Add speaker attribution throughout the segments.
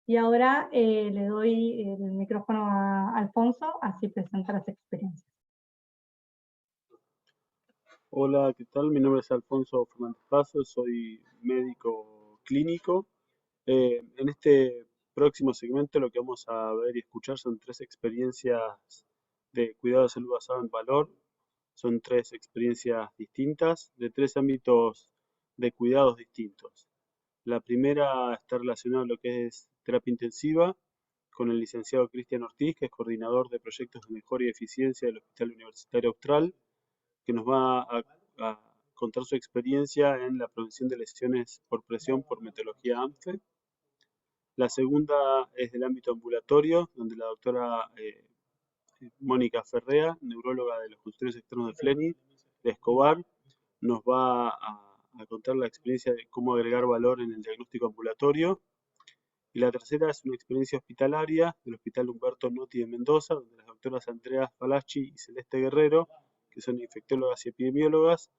Speaker 1: Y ahora le doy el micrófono a Alfonso, así presenta las experiencias.
Speaker 2: Hola, ¿qué tal? Mi nombre es Alfonso Fernández Paso, soy médico clínico. En este próximo segmento lo que vamos a ver y escuchar son tres experiencias de cuidado de salud basado en valor. Son tres experiencias distintas de tres ámbitos de cuidados distintos. La primera está relacionada a lo que es terapia intensiva con el licenciado Cristian Ortiz, que es coordinador de proyectos de mejora y eficiencia del Hospital Universitario Austral, que nos va a contar su experiencia en la prevención de lesiones por presión por metodología ANFE. La segunda es del ámbito ambulatorio, donde la doctora Mónica Ferrea, neuróloga de los consultorios externos de FLENI, de Escobar, nos va a contar la experiencia de cómo agregar valor en el diagnóstico ambulatorio. Y la tercera es una experiencia hospitalaria del Hospital Humberto Notti de Mendoza, donde las doctoras Andrea Falacci y Celeste Guerrero, que son infectólogas y epidemiólogas,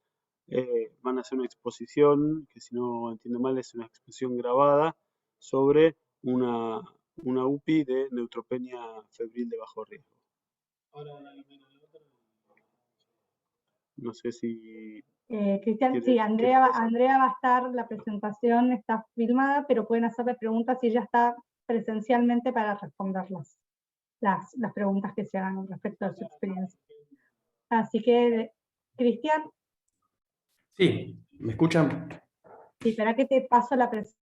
Speaker 2: van a hacer una exposición, que si no entiendo mal es una exposición grabada, sobre una UPI de neutropenia febril de bajo riesgo. No sé si...
Speaker 1: Cristian, sí, Andrea va a estar, la presentación está filmada, pero pueden hacerle preguntas y ella está presencialmente para responderlas, las preguntas que se hagan respecto a su experiencia. Así que, Cristian.
Speaker 3: Sí, ¿me escuchan?
Speaker 1: Sí, espera que te paso la presentación.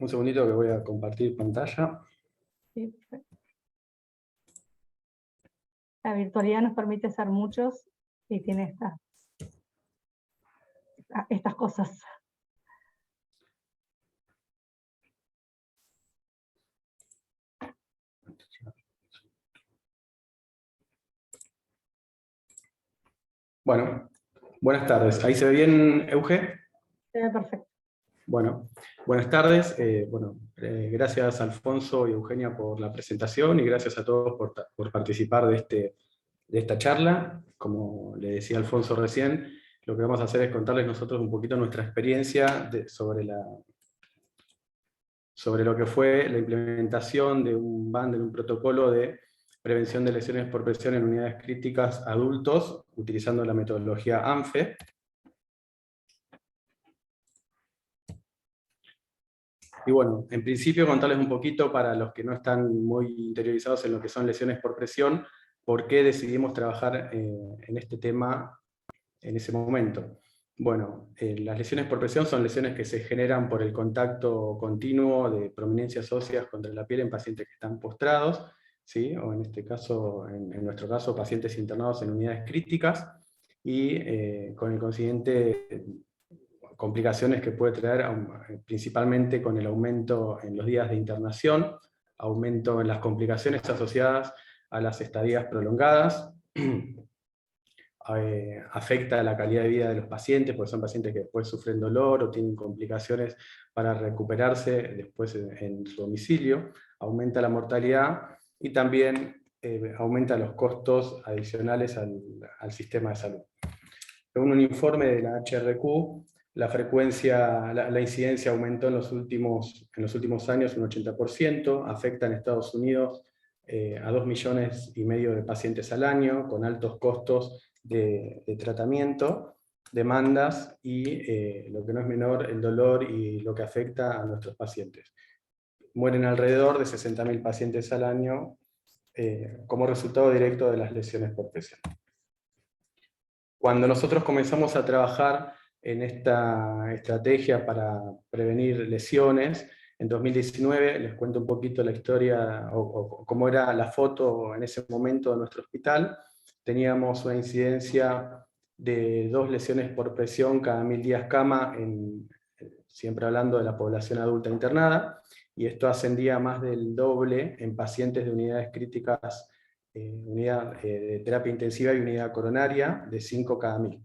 Speaker 3: Un segundito que voy a compartir pantalla.
Speaker 1: Sí, perfecto. La virtualidad nos permite ser muchos y tiene estas cosas.
Speaker 3: Bueno, buenas tardes. ¿Ahí se ve bien, Euge?
Speaker 1: Se ve perfecto.
Speaker 3: Bueno, buenas tardes. Gracias Alfonso y Eugenia por la presentación y gracias a todos por participar de esta charla. Como le decía Alfonso recién, lo que vamos a hacer es contarles nosotros un poquito nuestra experiencia sobre lo que fue la implementación de un bundle, un protocolo de prevención de lesiones por presión en unidades críticas adultos, utilizando la metodología ANFE. Y bueno, en principio contarles un poquito para los que no están muy interiorizados en lo que son lesiones por presión, por qué decidimos trabajar en este tema en ese momento. Bueno, las lesiones por presión son lesiones que se generan por el contacto continuo de prominencias óseas contra la piel en pacientes que están postrados, ¿sí? O en este caso, en nuestro caso, pacientes internados en unidades críticas, y con el consiguiente complicaciones que puede traer, principalmente con el aumento en los días de internación, aumento en las complicaciones asociadas a las estadías prolongadas, afecta la calidad de vida de los pacientes, porque son pacientes que después sufren dolor o tienen complicaciones para recuperarse después en su domicilio, aumenta la mortalidad y también aumenta los costos adicionales al sistema de salud. Según un informe de la HRQ, la incidencia aumentó en los últimos años un 80%, afecta en Estados Unidos a 2,5 millones de pacientes al año, con altos costos de tratamiento, demandas y, lo que no es menor, el dolor y lo que afecta a nuestros pacientes. Mueren alrededor de 60.000 pacientes al año como resultado directo de las lesiones por presión. Cuando nosotros comenzamos a trabajar en esta estrategia para prevenir lesiones, en 2019, les cuento un poquito la historia o cómo era la foto en ese momento de nuestro hospital. Teníamos una incidencia de 2 lesiones por presión cada 1.000 días cama, siempre hablando de la población adulta internada, y esto ascendía a más del doble en pacientes de unidades críticas, unidad de terapia intensiva y unidad coronaria, de 5 cada 1.000.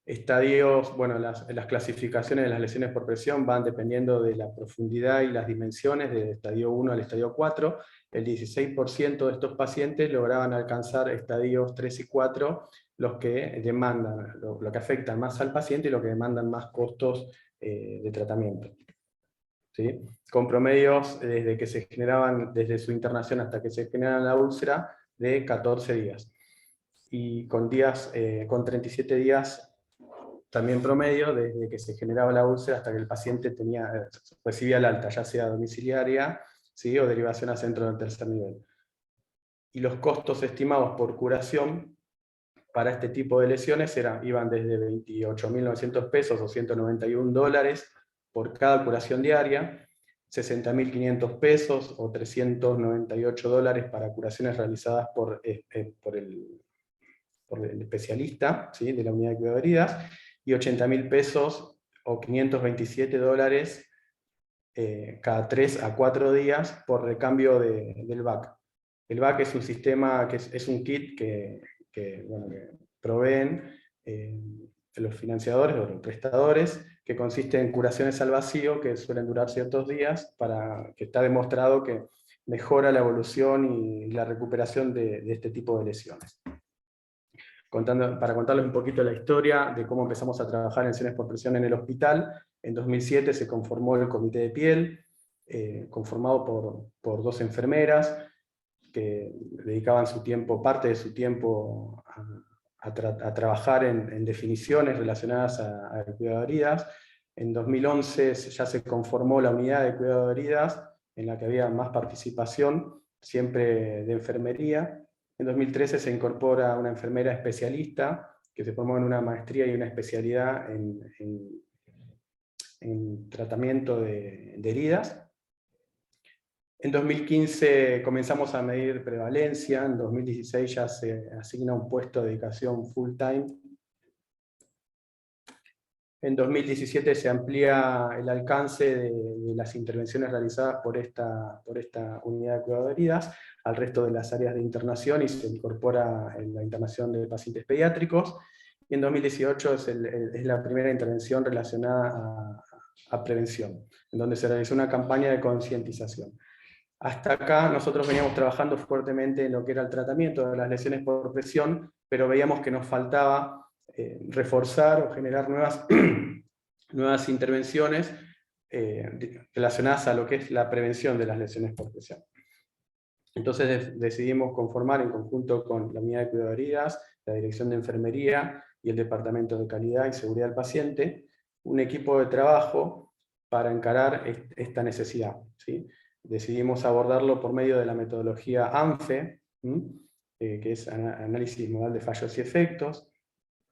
Speaker 3: Estadios, bueno, las clasificaciones de las lesiones por presión van dependiendo de la profundidad y las dimensiones, del estadio 1 al estadio 4. El 16% de estos pacientes lograban alcanzar estadios 3 y 4, los que demandan, lo que afecta más al paciente y lo que demandan más costos de tratamiento. ¿Sí? Con promedios desde que se generaban, desde su internación hasta que se genera la úlcera, de 14 días. Y con 37 días también promedio, desde que se generaba la úlcera hasta que el paciente recibía el alta, ya sea domiciliaria, ¿sí? O derivación a centro del tercer nivel. Y los costos estimados por curación para este tipo de lesiones iban desde 28.900 pesos o $191 por cada curación diaria, 60.500 pesos o $398 para curaciones realizadas por el especialista, ¿sí? De la unidad de cuidado de heridas, y 80.000 pesos o $527 cada 3 a 4 días por recambio del VAC. El VAC es un sistema, es un kit que proveen los financiadores o los prestadores, que consiste en curaciones al vacío que suelen durar ciertos días, que está demostrado que mejora la evolución y la recuperación de este tipo de lesiones. Para contarles un poquito la historia de cómo empezamos a trabajar en lesiones por presión en el hospital, en 2007 se conformó el comité de piel, conformado por 2 enfermeras, que dedicaban parte de su tiempo a trabajar en definiciones relacionadas al cuidado de heridas. En 2011 ya se conformó la unidad de cuidado de heridas, en la que había más participación, siempre de enfermería. En 2013 se incorpora una enfermera especialista, que se formó en una maestría y una especialidad en tratamiento de heridas. En 2015 comenzamos a medir prevalencia, en 2016 ya se asigna un puesto de dedicación full time. En 2017 se amplía el alcance de las intervenciones realizadas por esta unidad de cuidado de heridas al resto de las áreas de internación, y se incorpora en la internación de pacientes pediátricos. Y en 2018 es la primera intervención relacionada a prevención, en donde se realizó una campaña de concientización. Hasta acá nosotros veníamos trabajando fuertemente en lo que era el tratamiento de las lesiones por presión, pero veíamos que nos faltaba reforzar o generar nuevas intervenciones relacionadas a lo que es la prevención de las lesiones por presión. Entonces decidimos conformar, en conjunto con la unidad de cuidado de heridas, la dirección de enfermería y el departamento de calidad y seguridad del paciente, un equipo de trabajo para encarar esta necesidad, ¿sí? Decidimos abordarlo por medio de la metodología ANFE, que es análisis modal de fallos y efectos.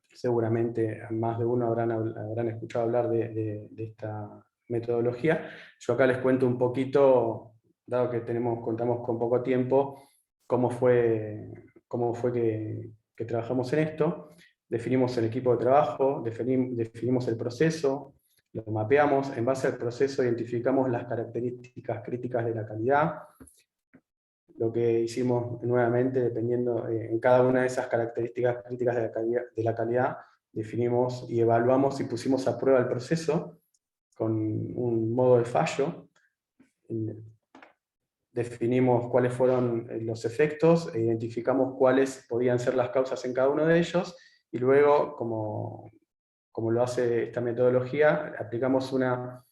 Speaker 3: Seguramente más de uno habrán escuchado hablar de esta metodología. Yo acá les cuento un poquito, dado que contamos con poco tiempo, cómo fue que trabajamos en esto. Definimos el equipo de trabajo, definimos el proceso, lo mapeamos. En base al proceso identificamos las características críticas de la calidad. Lo que hicimos nuevamente, dependiendo en cada una de esas características críticas de la calidad, definimos y evaluamos y pusimos a prueba el proceso con un modo de fallo. Definimos cuáles fueron los efectos e identificamos cuáles podían ser las causas en cada uno de ellos, y luego, como lo hace esta metodología, aplicamos una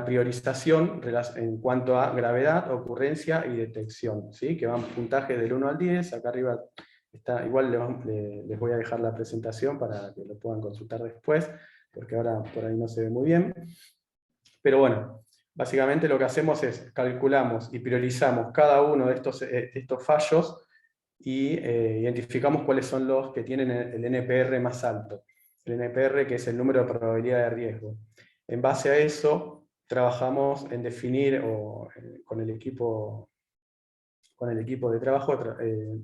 Speaker 3: priorización en cuanto a gravedad, ocurrencia y detección, ¿sí? Que van puntajes del 1 al 10, acá arriba está, igual les voy a dejar la presentación para que lo puedan consultar después, porque ahora por ahí no se ve muy bien. Pero bueno, básicamente lo que hacemos es calculamos y priorizamos cada uno de estos fallos y identificamos cuáles son los que tienen el NPR más alto. El NPR, que es el número de probabilidad de riesgo. En base a eso, trabajamos en definir, con el equipo de trabajo,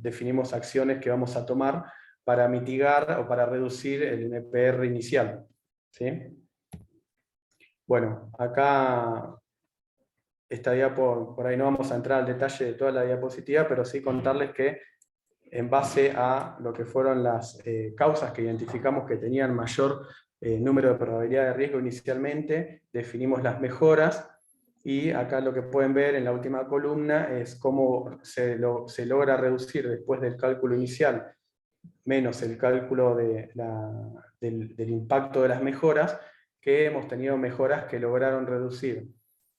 Speaker 3: definimos acciones que vamos a tomar para mitigar o para reducir el NPR inicial, ¿sí? Bueno, acá esta diapo, por ahí no vamos a entrar al detalle de toda la diapositiva, pero sí contarles que en base a lo que fueron las causas que identificamos que tenían mayor número de probabilidad de riesgo inicialmente, definimos las mejoras, y acá lo que pueden ver en la última columna es cómo se logra reducir después del cálculo inicial, menos el cálculo del impacto de las mejoras, que hemos tenido mejoras que lograron reducir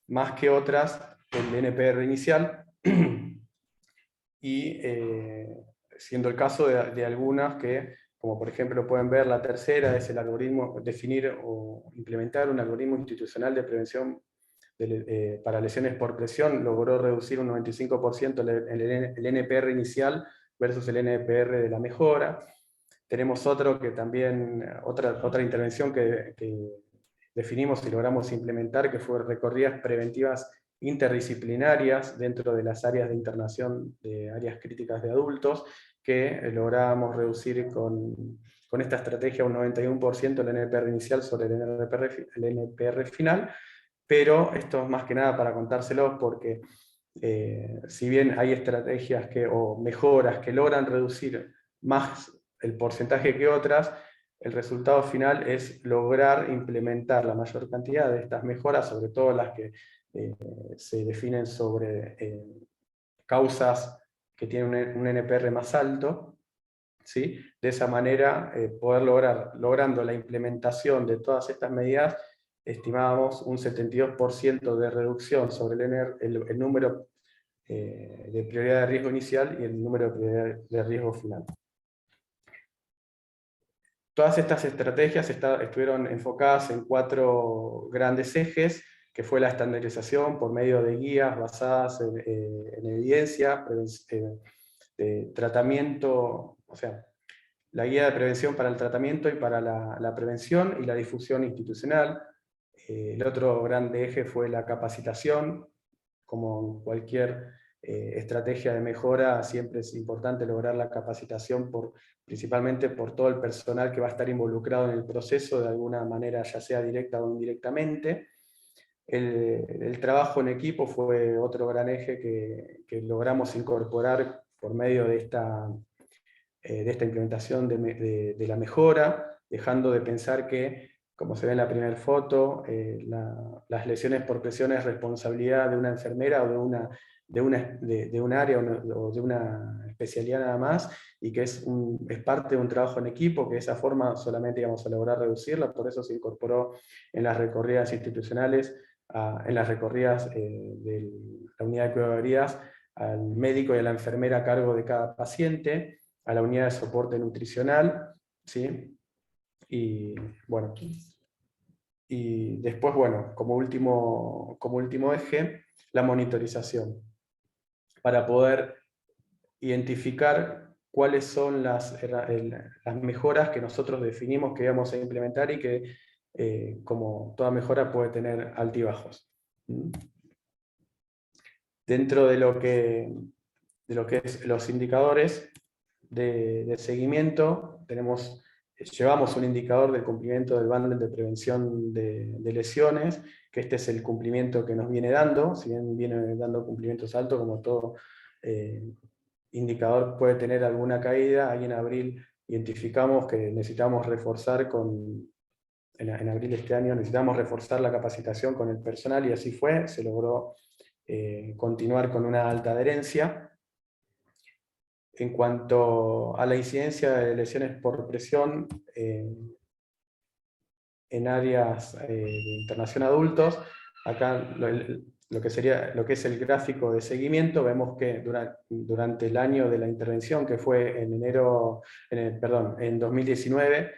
Speaker 3: más que otras el NPR inicial, y siendo el caso de algunas que, como por ejemplo pueden ver, la tercera es el algoritmo, definir o implementar un algoritmo institucional de prevención para lesiones por presión, logró reducir un 95% el NPR inicial versus el NPR de la mejora. Tenemos otra intervención que definimos y logramos implementar, que fue recorridas preventivas interdisciplinarias dentro de las áreas de internación de áreas críticas de adultos, que logramos reducir con esta estrategia un 91% el NPR inicial sobre el NPR final, pero esto es más que nada para contárselos porque si bien hay estrategias o mejoras que logran reducir más el porcentaje que otras, el resultado final es lograr implementar la mayor cantidad de estas mejoras, sobre todo las que se definen sobre causas que tienen un NPR más alto, ¿sí? De esa manera poder logrando la implementación de todas estas medidas, estimábamos un 72% de reducción sobre el número de prioridad de riesgo inicial y el número de prioridad de riesgo final. Todas estas estrategias estuvieron enfocadas en 4 grandes ejes, que fue la estandarización por medio de guías basadas en evidencia, tratamiento, o sea, la guía de prevención para el tratamiento y para la prevención y la difusión institucional. El otro grande eje fue la capacitación. Como cualquier estrategia de mejora, siempre es importante lograr la capacitación principalmente por todo el personal que va a estar involucrado en el proceso de alguna manera, ya sea directa o indirectamente. El trabajo en equipo fue otro gran eje que logramos incorporar por medio de esta implementación de la mejora, dejando de pensar que, como se ve en la primera foto, las lesiones por presión es responsabilidad de una enfermera o de un área o de una especialidad nada más, y que es parte de un trabajo en equipo, que de esa forma solamente íbamos a lograr reducirla. Por eso se incorporó en las recorridas institucionales, en las recorridas de la unidad de cuidado de heridas, al médico y a la enfermera a cargo de cada paciente, a la unidad de soporte nutricional, ¿sí? Y bueno, y después, bueno, como último eje, la monitorización, para poder identificar cuáles son las mejoras que nosotros definimos que íbamos a implementar y que, como toda mejora, puede tener altibajos. Dentro de lo que es los indicadores de seguimiento, llevamos un indicador del cumplimiento del bundle de prevención de lesiones, que este es el cumplimiento que nos viene dando, si bien viene dando cumplimientos altos, como todo indicador puede tener alguna caída. Ahí en abril identificamos que necesitamos reforzar en abril de este año necesitamos reforzar la capacitación con el personal, y así fue, se logró continuar con una alta adherencia. En cuanto a la incidencia de lesiones por presión en áreas de internación adultos, acá lo que es el gráfico de seguimiento, vemos que durante el año de la intervención, que fue en 2019,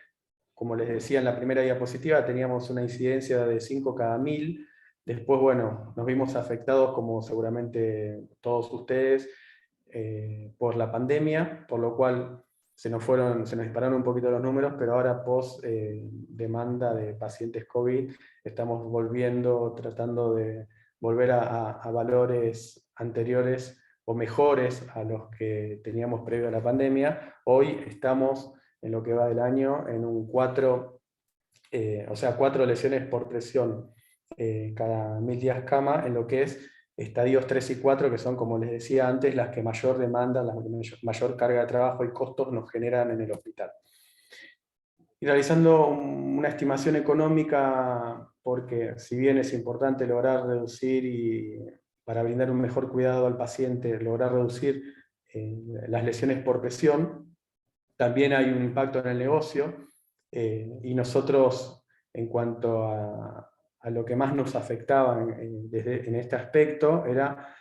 Speaker 3: como les decía en la primera diapositiva, teníamos una incidencia de 5 cada 1000. Después, bueno, nos vimos afectados, como seguramente todos ustedes, por la pandemia, por lo cual se nos dispararon un poquito los números, pero ahora post demanda de pacientes COVID, estamos tratando de volver a valores anteriores o mejores a los que teníamos previo a la pandemia. Hoy estamos, en lo que va del año, en un 4 lesiones por presión cada 1000 días cama, en lo que es estadios 3 y 4, que son, como les decía antes, las que mayor demanda, las que mayor carga de trabajo y costos nos generan en el hospital. Y realizando una estimación económica, porque si bien es importante lograr reducir y para brindar un mejor cuidado al paciente, lograr reducir las lesiones por presión, también hay un impacto en el negocio, y nosotros, en cuanto a lo que más nos afectaba en este aspecto, era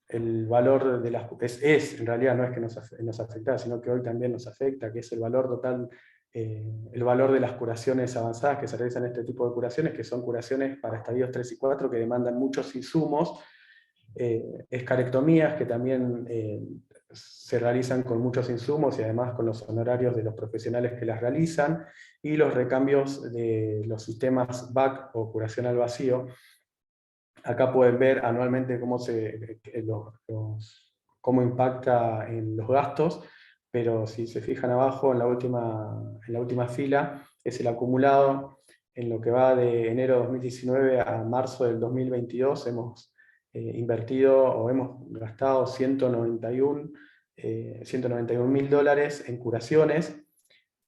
Speaker 3: el valor de las... en realidad no es que nos afectaba, sino que hoy también nos afecta, que es el valor total, el valor de las curaciones avanzadas que se realizan este tipo de curaciones, que son curaciones para estadios 3 y 4, que demandan muchos insumos, escarectomías que también se realizan con muchos insumos y además con los honorarios de los profesionales que las realizan, y los recambios de los sistemas BAC o curación al vacío. Acá pueden ver anualmente cómo impacta en los gastos, pero si se fijan abajo en la última fila, es el acumulado en lo que va de enero de 2019 a marzo del 2022. Hemos invertido o hemos gastado $191.000 en curaciones,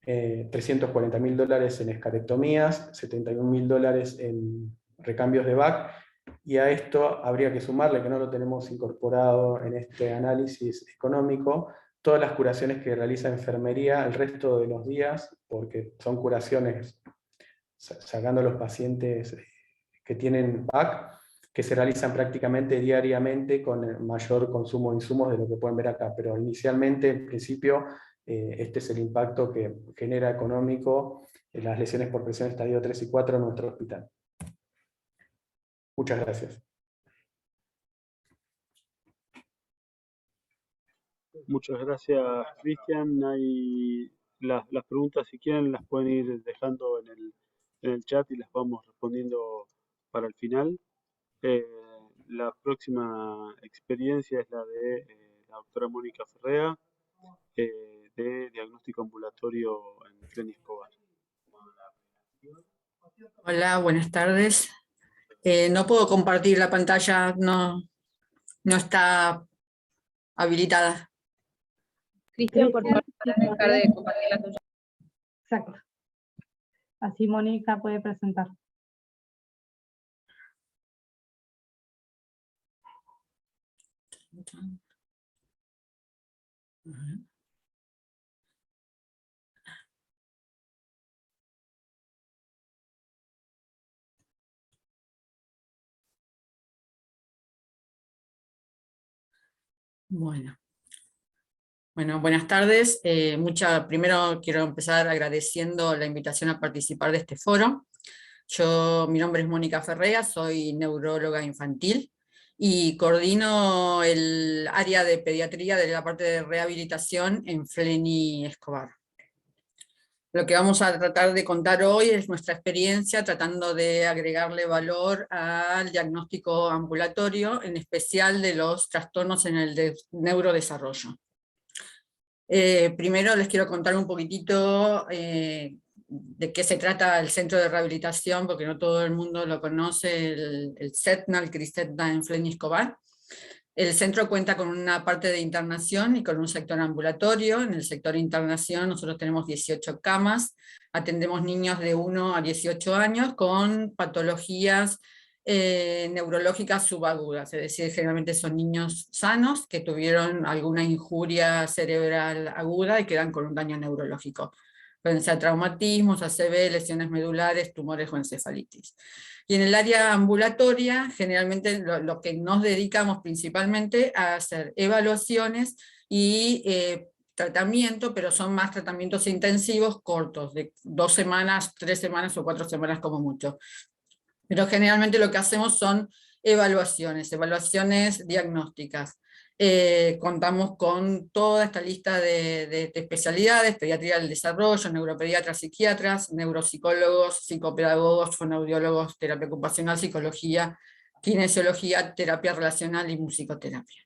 Speaker 3: $340.000 en escarectomías, $71.000 en recambios de BAC, y a esto habría que sumarle, que no lo tenemos incorporado en este análisis económico, todas las curaciones que realiza enfermería el resto de los días, porque son curaciones sacando a los pacientes que tienen BAC, que se realizan prácticamente diariamente con el mayor consumo de insumos de lo que pueden ver acá, pero inicialmente, en principio, este es el impacto que genera económico en las lesiones por presión estadio 3 y 4 en nuestro hospital. Muchas gracias.
Speaker 2: Muchas gracias, Cristian. Hay las preguntas, si quieren, las pueden ir dejando en el chat y las vamos respondiendo para el final. La próxima experiencia es la de la doctora Mónica Ferrea, de diagnóstico ambulatorio en Flen y Escobar.
Speaker 4: Hola, buenas tardes. No puedo compartir la pantalla, no está habilitada.
Speaker 5: Cristian, por favor, para dejar de compartir la tuya.
Speaker 1: Exacto. Así Mónica puede presentar.
Speaker 4: Bueno, buenas tardes. Primero quiero empezar agradeciendo la invitación a participar de este foro. Mi nombre es Mónica Ferrea, soy neuróloga infantil y coordino el área de pediatría de la parte de rehabilitación en Flen y Escobar. Lo que vamos a tratar de contar hoy es nuestra experiencia tratando de agregarle valor al diagnóstico ambulatorio, en especial de los trastornos en el neurodesarrollo. Primero les quiero contar un poquitito de qué se trata el centro de rehabilitación, porque no todo el mundo lo conoce, el CETNA, el CRISETNA en Flen y Escobar. El centro cuenta con una parte de internación y con un sector ambulatorio. En el sector de internación nosotros tenemos 18 camas, atendemos niños de 1 a 18 años con patologías neurológicas subagudas, es decir, generalmente son niños sanos que tuvieron alguna injuria cerebral aguda y quedan con un daño neurológico. Pueden ser traumatismos, ACV, lesiones medulares, tumores o encefalitis. Y en el área ambulatoria, generalmente lo que nos dedicamos principalmente a hacer evaluaciones y tratamiento, pero son más tratamientos intensivos cortos, de 2 semanas, 3 semanas o 4 semanas como mucho. Pero generalmente lo que hacemos son evaluaciones diagnósticas. Contamos con toda esta lista de especialidades: pediatría del desarrollo, neuropediatras, psiquiatras, neuropsicólogos, psicopedagogos, fonoaudiólogos, terapia ocupacional, psicología, kinesiología, terapia relacional y musicoterapia.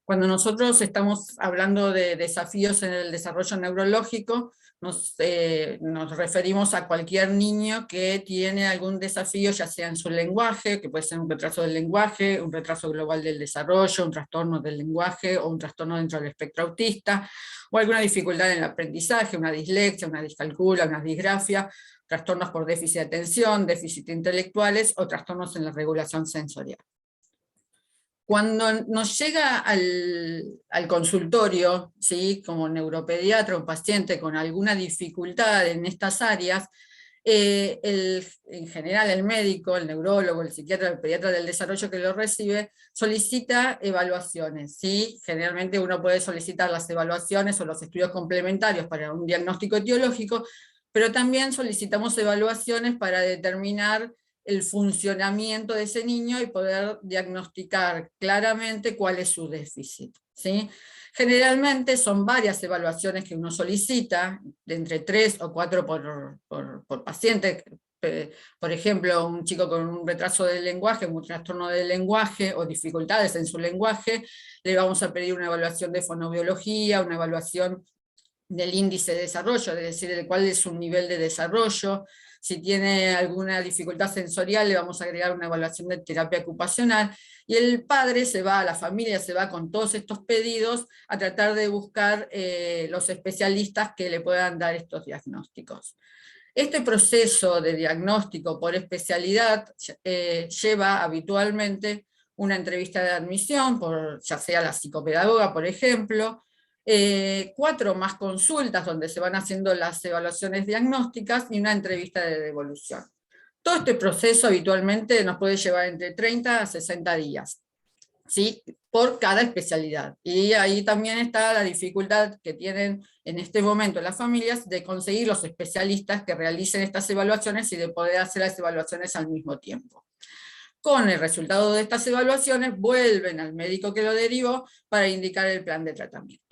Speaker 4: Cuando nosotros estamos hablando de desafíos en el desarrollo neurológico, nos referimos a cualquier niño que tiene algún desafío, ya sea en su lenguaje, que puede ser un retraso del lenguaje, un retraso global del desarrollo, un trastorno del lenguaje o un trastorno dentro del espectro autista, o alguna dificultad en el aprendizaje, una dislexia, una discalculia, una disgrafia, trastornos por déficit de atención, déficit intelectuales o trastornos en la regulación sensorial. Cuando nos llega al consultorio, ¿sí?, como neuropediatra, un paciente con alguna dificultad en estas áreas, en general el médico, el neurólogo, el psiquiatra, el pediatra del desarrollo que lo recibe, solicita evaluaciones, ¿sí? Generalmente uno puede solicitar las evaluaciones o los estudios complementarios para un diagnóstico etiológico, pero también solicitamos evaluaciones para determinar el funcionamiento de ese niño y poder diagnosticar claramente cuál es su déficit, ¿sí? Generalmente son varias evaluaciones que uno solicita, de entre 3 o 4 por paciente. Por ejemplo, un chico con un retraso del lenguaje, un trastorno del lenguaje o dificultades en su lenguaje, le vamos a pedir una evaluación de fonobiología, una evaluación del índice de desarrollo, es decir, de cuál es su nivel de desarrollo. Si tiene alguna dificultad sensorial, le vamos a agregar una evaluación de terapia ocupacional, y el padre se va, la familia se va con todos estos pedidos a tratar de buscar los especialistas que le puedan dar estos diagnósticos. Este proceso de diagnóstico por especialidad lleva habitualmente una entrevista de admisión, ya sea la psicopedagoga, por ejemplo, 4 más consultas donde se van haciendo las evaluaciones diagnósticas y una entrevista de devolución. Todo este proceso habitualmente nos puede llevar entre 30 a 60 días, ¿sí?, por cada especialidad. Y ahí también está la dificultad que tienen en este momento las familias de conseguir los especialistas que realicen estas evaluaciones y de poder hacer las evaluaciones al mismo tiempo. Con el resultado de estas evaluaciones vuelven al médico que lo derivó para indicar el plan de tratamiento.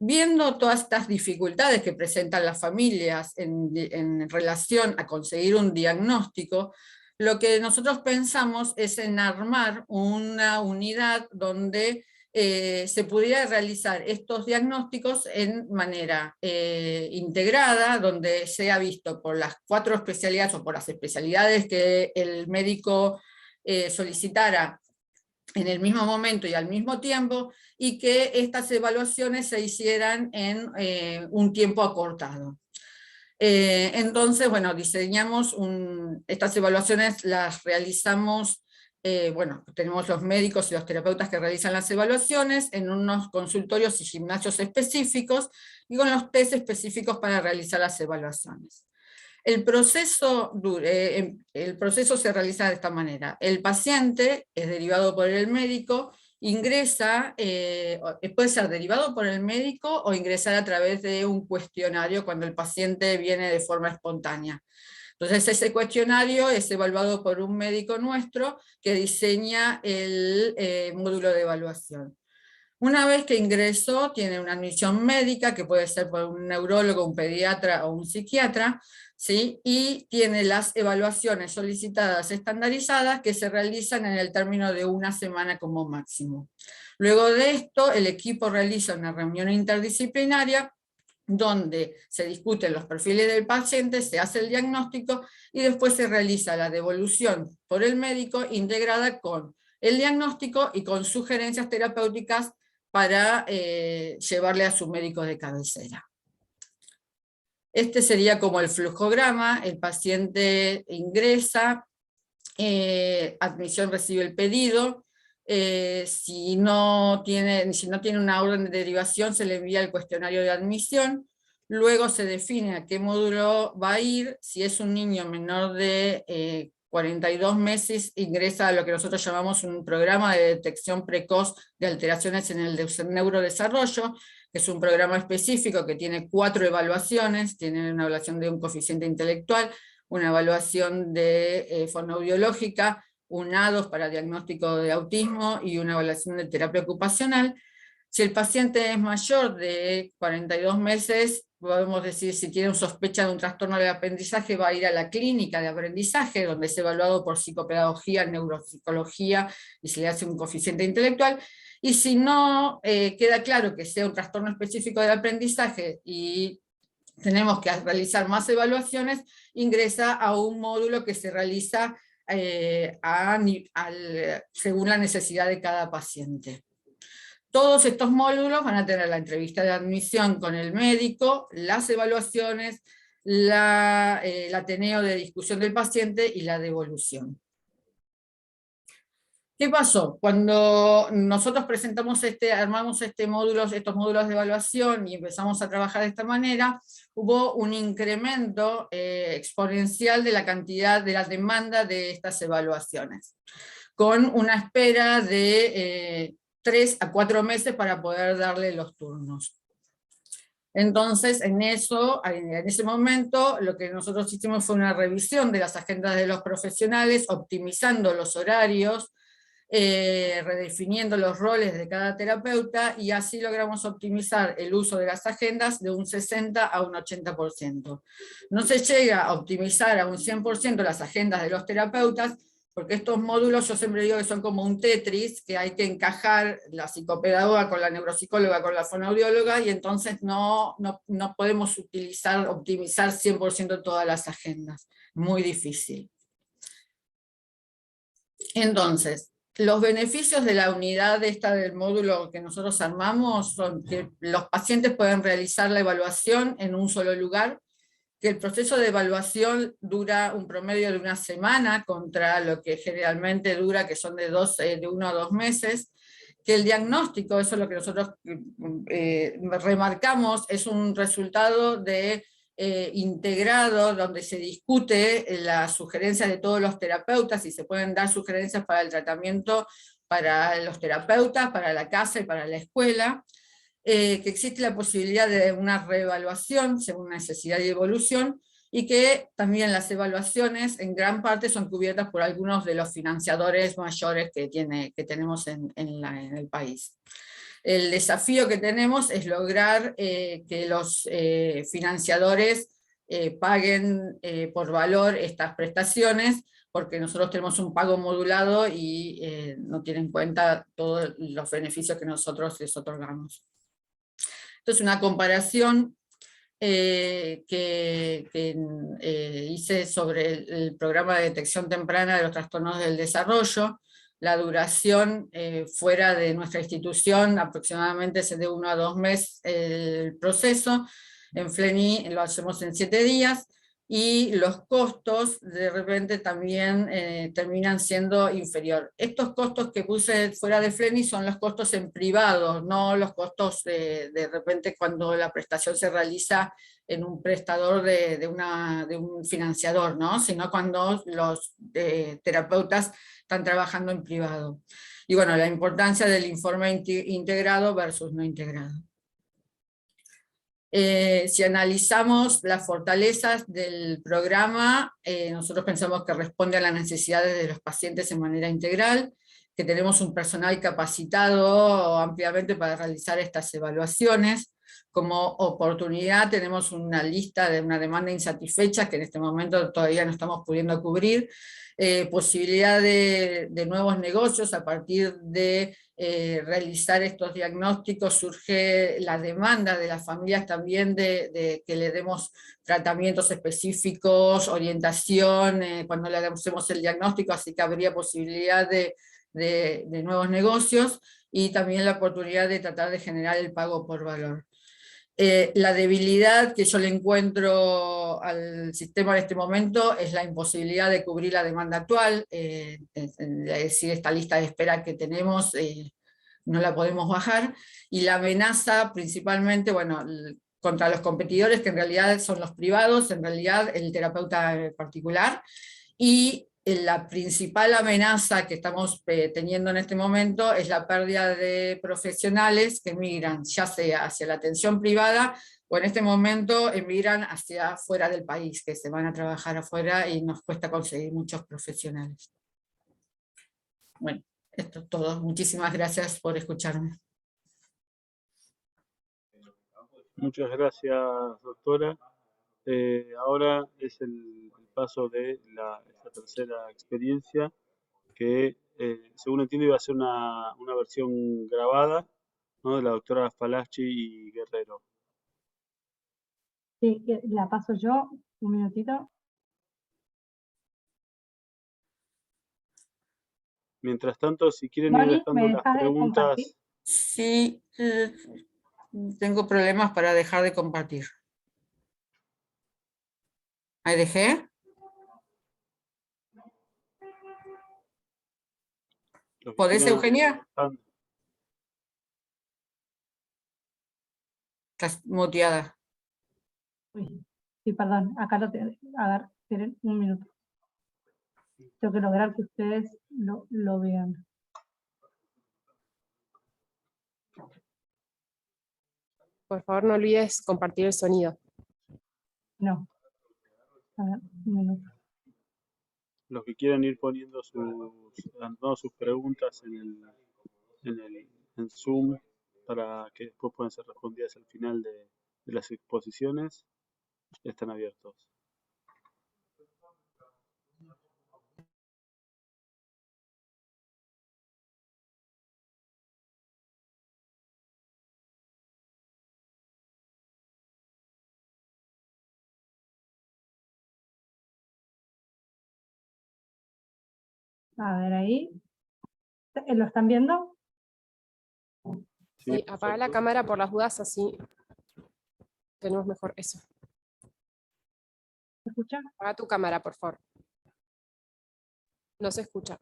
Speaker 4: Viendo todas estas dificultades que presentan las familias en relación a conseguir un diagnóstico, lo que nosotros pensamos es en armar una unidad donde se pudiera realizar estos diagnósticos en manera integrada, donde sea visto por las 4 especialidades o por las especialidades que el médico solicitara en el mismo momento y al mismo tiempo, y que estas evaluaciones se hicieran en un tiempo acortado. Entonces, bueno, diseñamos estas evaluaciones, las realizamos, bueno, tenemos los médicos y los terapeutas que realizan las evaluaciones en unos consultorios y gimnasios específicos, y con los test específicos para realizar las evaluaciones. El proceso se realiza de esta manera. El paciente es derivado por el médico, ingresa, puede ser derivado por el médico o ingresar a través de un cuestionario cuando el paciente viene de forma espontánea. Entonces ese cuestionario es evaluado por un médico nuestro que diseña el módulo de evaluación. Una vez que ingresó, tiene una admisión médica, que puede ser por un neurólogo, un pediatra o un psiquiatra, ¿sí? Y tiene las evaluaciones solicitadas estandarizadas que se realizan en el término de 1 semana como máximo. Luego de esto, el equipo realiza una reunión interdisciplinaria donde se discuten los perfiles del paciente, se hace el diagnóstico y después se realiza la devolución por el médico integrada con el diagnóstico y con sugerencias terapéuticas para llevarle a su médico de cabecera. Este sería como el flujograma: el paciente ingresa, admisión recibe el pedido, si no tiene una orden de derivación se le envía el cuestionario de admisión, luego se define a qué módulo va a ir. Si es un niño menor de 42 meses, ingresa a lo que nosotros llamamos un programa de detección precoz de alteraciones en el neurodesarrollo, que es un programa específico que tiene 4 evaluaciones, tiene una evaluación de un coeficiente intelectual, una evaluación de fonobiológica, un A2 para diagnóstico de autismo y una evaluación de terapia ocupacional. Si el paciente es mayor de 42 meses, podemos decir, si tiene sospecha de un trastorno del aprendizaje, va a ir a la clínica de aprendizaje, donde es evaluado por psicopedagogía, neuropsicología, y se le hace un coeficiente intelectual. Y si no queda claro que sea un trastorno específico del aprendizaje y tenemos que realizar más evaluaciones, ingresa a un módulo que se realiza según la necesidad de cada paciente. Todos estos módulos van a tener la entrevista de admisión con el médico, las evaluaciones, el ateneo de discusión del paciente y la devolución. ¿Qué pasó? Cuando nosotros armamos estos módulos de evaluación y empezamos a trabajar de esta manera, hubo un incremento exponencial de la cantidad de la demanda de estas evaluaciones, con una espera de 3 a 4 meses para poder darle los turnos. Entonces, en ese momento, lo que nosotros hicimos fue una revisión de las agendas de los profesionales, optimizando los horarios, redefiniendo los roles de cada terapeuta, y así logramos optimizar el uso de las agendas de un 60 a un 80%. No se llega a optimizar a un 100% las agendas de los terapeutas, porque estos módulos yo siempre digo que son como un Tetris, que hay que encajar la psicopedagoga con la neuropsicóloga, con la fonoaudióloga, y entonces no podemos optimizar 100% todas las agendas. Muy difícil. Entonces, los beneficios de la unidad del módulo que nosotros armamos son que los pacientes pueden realizar la evaluación en un solo lugar, que el proceso de evaluación dura un promedio de 1 semana contra lo que generalmente dura, que son de 1 a 2 meses, que el diagnóstico, eso es lo que nosotros remarcamos, es un resultado de integrado, donde se discute las sugerencias de todos los terapeutas y se pueden dar sugerencias para el tratamiento para los terapeutas, para la casa y para la escuela, que existe la posibilidad de una reevaluación según necesidad y evolución, y que también las evaluaciones en gran parte son cubiertas por algunos de los financiadores mayores que tenemos en el país. El desafío que tenemos es lograr que los financiadores paguen por valor estas prestaciones, porque nosotros tenemos un pago modulado y no tienen en cuenta todos los beneficios que nosotros les otorgamos. Esto es una comparación que hice sobre el programa de detección temprana de los trastornos del desarrollo. La duración fuera de nuestra institución aproximadamente es de 1 a 2 meses el proceso. En FLENI lo hacemos en 7 días, y los costos de repente también terminan siendo inferior. Estos costos que puse fuera de FLENI son los costos en privado, no los costos de repente cuando la prestación se realiza en un prestador de un financiador, ¿no? Sino cuando los terapeutas están trabajando en privado. Y bueno, la importancia del informe integrado versus no integrado. Si analizamos las fortalezas del programa, nosotros pensamos que responde a las necesidades de los pacientes en manera integral, que tenemos un personal capacitado ampliamente para realizar estas evaluaciones. Como oportunidad tenemos una lista de una demanda insatisfecha que en este momento todavía no estamos pudiendo cubrir, posibilidad de nuevos negocios a partir de realizar estos diagnósticos. Surge la demanda de las familias también de que le demos tratamientos específicos, orientación, cuando le hacemos el diagnóstico, así que habría posibilidad de nuevos negocios, y también la oportunidad de tratar de generar el pago por valor. La debilidad que yo le encuentro al sistema en este momento es la imposibilidad de cubrir la demanda actual, es decir, esta lista de espera que tenemos no la podemos bajar, y la amenaza principalmente, bueno, contra los competidores, que en realidad son los privados, en realidad el terapeuta particular, y la principal amenaza que estamos teniendo en este momento es la pérdida de profesionales que emigran, ya sea hacia la atención privada, o en este momento emigran hacia fuera del país, que se van a trabajar afuera y nos cuesta conseguir muchos profesionales. Bueno, esto es todo. Muchísimas gracias por escucharme.
Speaker 2: Muchas gracias, doctora. Ahora es el paso de esta tercera experiencia, que según entiendo iba a ser una versión grabada, ¿no?, de la doctora Falaschi y Guerrero.
Speaker 1: Sí, la paso yo, un minutito.
Speaker 2: Mientras tanto, si quieren ir
Speaker 1: Moni,
Speaker 2: dejando
Speaker 1: ¿me
Speaker 2: las
Speaker 1: dejas de compartir?
Speaker 2: preguntas,
Speaker 4: Sí, tengo problemas para dejar de compartir. ¿Ahí dejé?
Speaker 2: los que
Speaker 4: ¿Podés,
Speaker 2: quieran ir
Speaker 4: Eugenia?
Speaker 2: dejando.
Speaker 4: Estás muteada.
Speaker 1: Uy, sí, perdón, acá lo tengo. A ver, esperen un minuto. Tengo que lograr que ustedes lo vean.
Speaker 5: Por favor, no olvides compartir el sonido.
Speaker 1: No. A ver, un minuto.
Speaker 2: Los que quieran ir poniendo sus preguntas en Zoom para que después puedan ser respondidas al final de las exposiciones, están abiertos.
Speaker 1: A ver ahí. ¿Lo están viendo?
Speaker 5: Sí, apaga la
Speaker 2: perfecto.
Speaker 5: cámara por las dudas, así tenemos mejor eso.
Speaker 1: ¿Se escucha?
Speaker 5: Apaga tu cámara, por favor. No se escucha.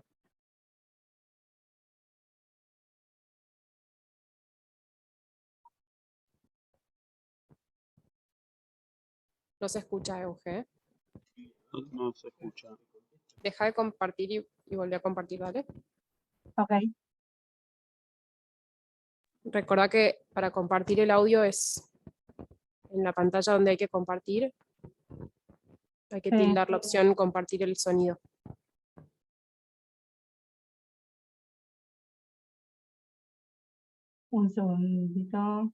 Speaker 5: No se escucha, Euge.
Speaker 2: No se escucha.
Speaker 5: Deja de compartir y volví a compartir, ¿vale?
Speaker 1: Ok.
Speaker 5: Recuerda que para compartir el audio es en la pantalla donde hay que compartir. Hay que tildar la opción compartir el sonido.
Speaker 1: Un segundito.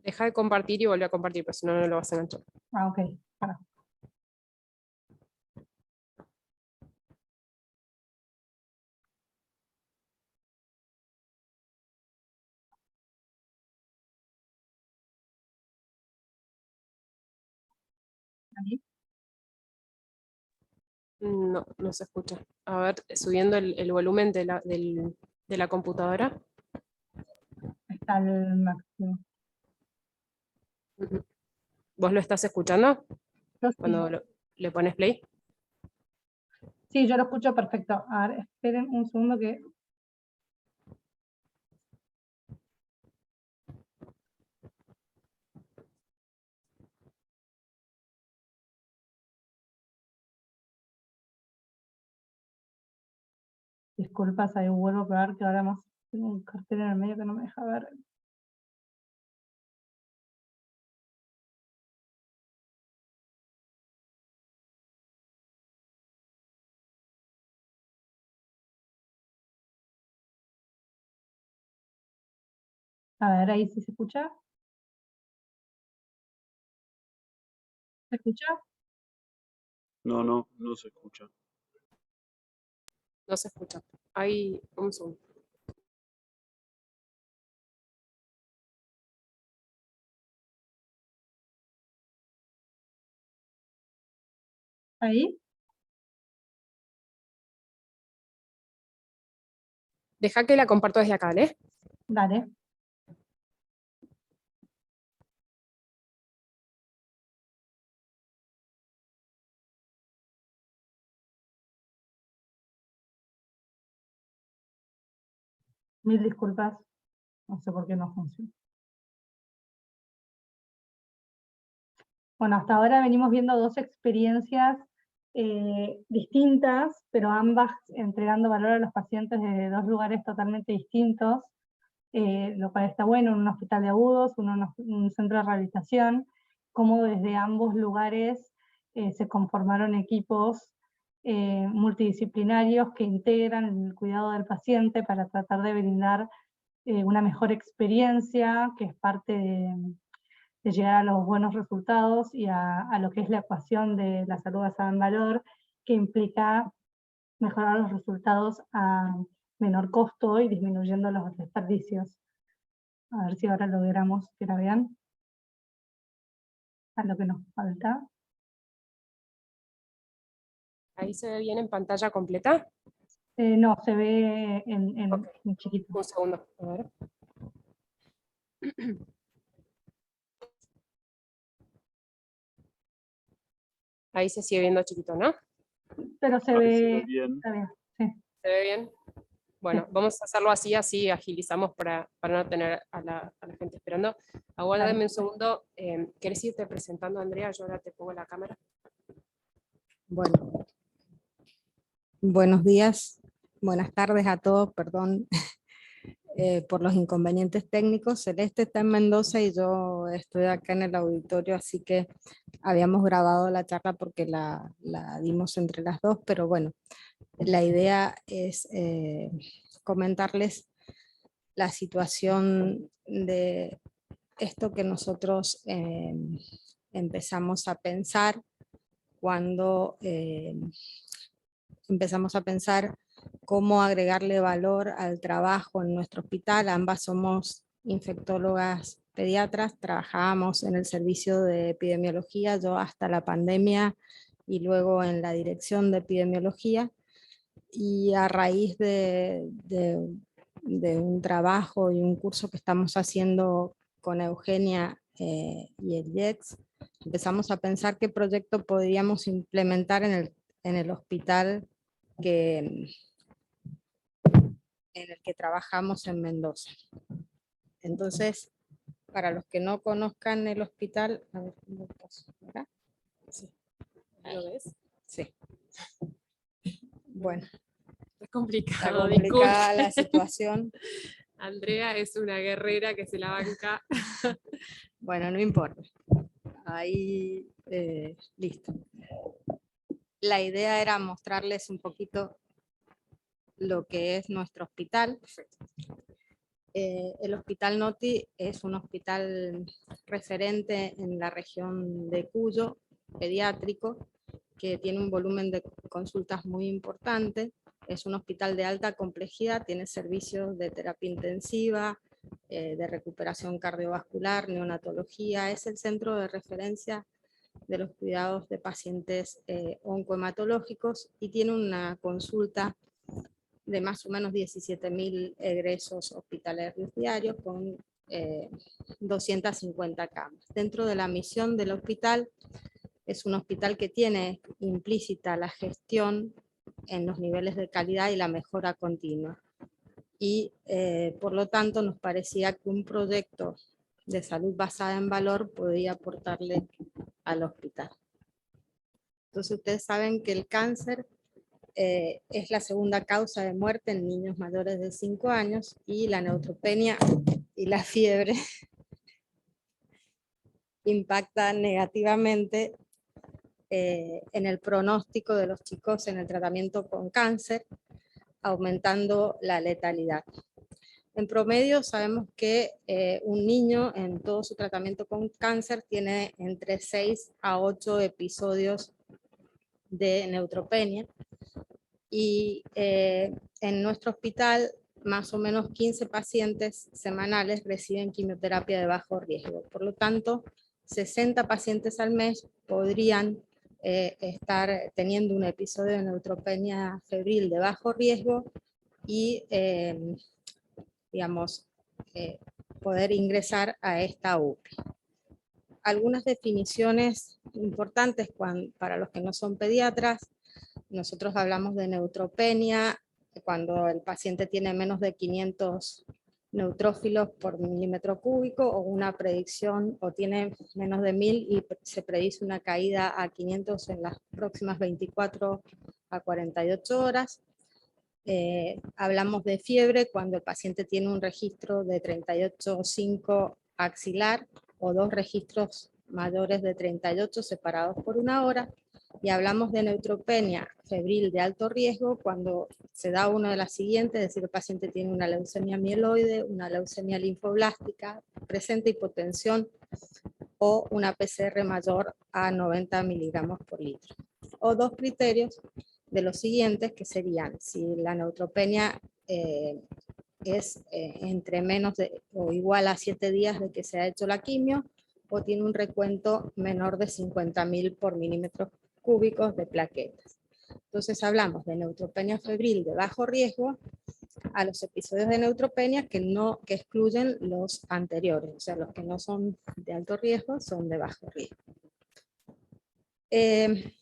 Speaker 5: Deja de compartir y volví a compartir, pero si no, no lo vas a enganchar.
Speaker 1: Ah, ok. Para. Ahí.
Speaker 5: No, no se escucha. A ver, subiendo el volumen de la computadora.
Speaker 1: Está al máximo.
Speaker 5: ¿Vos lo estás escuchando?
Speaker 1: Yo sí.
Speaker 5: Cuando le pones play.
Speaker 1: Sí, yo lo escucho perfecto. A ver, esperen un segundo que... Disculpas, ahí vuelvo a probar que ahora más tengo un cartel en el medio que no me deja ver. A ver, ahí sí se escucha. ¿Se escucha?
Speaker 2: No se escucha.
Speaker 5: No se escucha. Hay un zoom.
Speaker 1: Ahí.
Speaker 5: Deja que la comparto desde acá, ¿vale?
Speaker 1: Dale. Mil disculpas. No sé por qué no funciona. Bueno, hasta ahora venimos viendo dos experiencias distintas, pero ambas entregando valor a los pacientes de dos lugares totalmente distintos, lo cual está bueno, en un hospital de agudos, uno en un centro de rehabilitación, cómo desde ambos lugares se conformaron equipos multidisciplinarios que integran el cuidado del paciente para tratar de brindar una mejor experiencia, que es parte de llegar a los buenos resultados y a lo que es la ecuación de la salud basada en valor, que implica mejorar los resultados a menor costo y disminuyendo los desperdicios. A ver si ahora logramos que la vean. a lo que nos falta.
Speaker 5: Ahí se ve bien en pantalla completa.
Speaker 1: No, se ve
Speaker 5: Ok.
Speaker 1: en chiquito.
Speaker 5: Un segundo, a ver. Ahí se sigue viendo chiquito, ¿no?
Speaker 1: Pero se
Speaker 2: Ahí se ve
Speaker 1: ve,
Speaker 2: bien.
Speaker 1: está bien, sí.
Speaker 5: ¿Se ve bien? Bueno, vamos a hacerlo así agilizamos para no tener a la gente esperando. Aguárdame un segundo. ¿Querés irte presentando, Andrea? Yo ahora te pongo la cámara.
Speaker 6: Bueno, buenos días, buenas tardes a todos, perdón por los inconvenientes técnicos. Celeste está en Mendoza y yo estoy acá en el auditorio, así que habíamos grabado la charla porque la dimos entre las dos, pero bueno, la idea es comentarles la situación de esto que nosotros empezamos a pensar cuando empezamos a pensar cómo agregarle valor al trabajo en nuestro hospital. Ambas somos infectólogas pediatras, trabajábamos en el servicio de epidemiología, yo hasta la pandemia y luego en la dirección de epidemiología, y a raíz de un trabajo y un curso que estamos haciendo con Eugenia y el IEX, empezamos a pensar qué proyecto podríamos implementar en el hospital en el que trabajamos en Mendoza. Entonces, para los que no conozcan el hospital, a ver, ¿cómo paso? ¿Verdad?
Speaker 5: Sí. ¿Lo ves?
Speaker 6: Sí. Bueno,
Speaker 5: Es
Speaker 6: está
Speaker 5: complicado,
Speaker 6: complicada la
Speaker 5: disculpe.
Speaker 6: situación.
Speaker 5: Andrea es una guerrera que se la banca.
Speaker 6: Bueno, no importa. Ahí, listo. La idea era mostrarles un poquito lo que es nuestro hospital. El Hospital Noti es un hospital referente en la región de Cuyo, pediátrico, que tiene un volumen de consultas muy importante. Es un hospital de alta complejidad, tiene servicios de terapia intensiva, de recuperación cardiovascular, neonatología. Es el centro de referencia de los cuidados de pacientes oncohematológicos y tiene una consulta de más o menos 17.000 egresos hospitalarios diarios con 250 camas. Dentro de la misión del hospital, es un hospital que tiene implícita la gestión en los niveles de calidad y la mejora continua. Y por lo tanto nos parecía que un proyecto de salud basada en valor podía aportarle al hospital. Entonces ustedes saben que el cáncer es la segunda causa de muerte en niños mayores de 5 años y la neutropenia y la fiebre impactan negativamente en el pronóstico de los chicos en el tratamiento con cáncer, aumentando la letalidad. En promedio sabemos que un niño en todo su tratamiento con cáncer tiene entre 6 a 8 episodios de neutropenia, y en nuestro hospital más o menos 15 pacientes semanales reciben quimioterapia de bajo riesgo. Por lo tanto, 60 pacientes al mes podrían estar teniendo un episodio de neutropenia febril de bajo riesgo y digamos, poder ingresar a esta UPI. Algunas definiciones importantes para los que no son pediatras. Nosotros hablamos de neutropenia cuando el paciente tiene menos de 500 neutrófilos por milímetro cúbico o una predicción, o tiene menos de 1000 y se predice una caída a 500 en las próximas 24 a 48 horas. Hablamos de fiebre cuando el paciente tiene un registro de 38,5 axilar o 2 registros mayores de 38 separados por 1 hora. Y hablamos de neutropenia febril de alto riesgo cuando se da una de las siguientes, es decir, el paciente tiene una leucemia mieloide, una leucemia linfoblástica, presenta hipotensión o una PCR mayor a 90 miligramos por litro. O 2 criterios de los siguientes, que serían si la neutropenia es entre menos o igual a 7 días de que se ha hecho la quimio, o tiene un recuento menor de 50.000 por milímetros cúbicos de plaquetas. Entonces hablamos de neutropenia febril de bajo riesgo a los episodios de neutropenia que excluyen los anteriores, o sea, los que no son de alto riesgo son de bajo riesgo.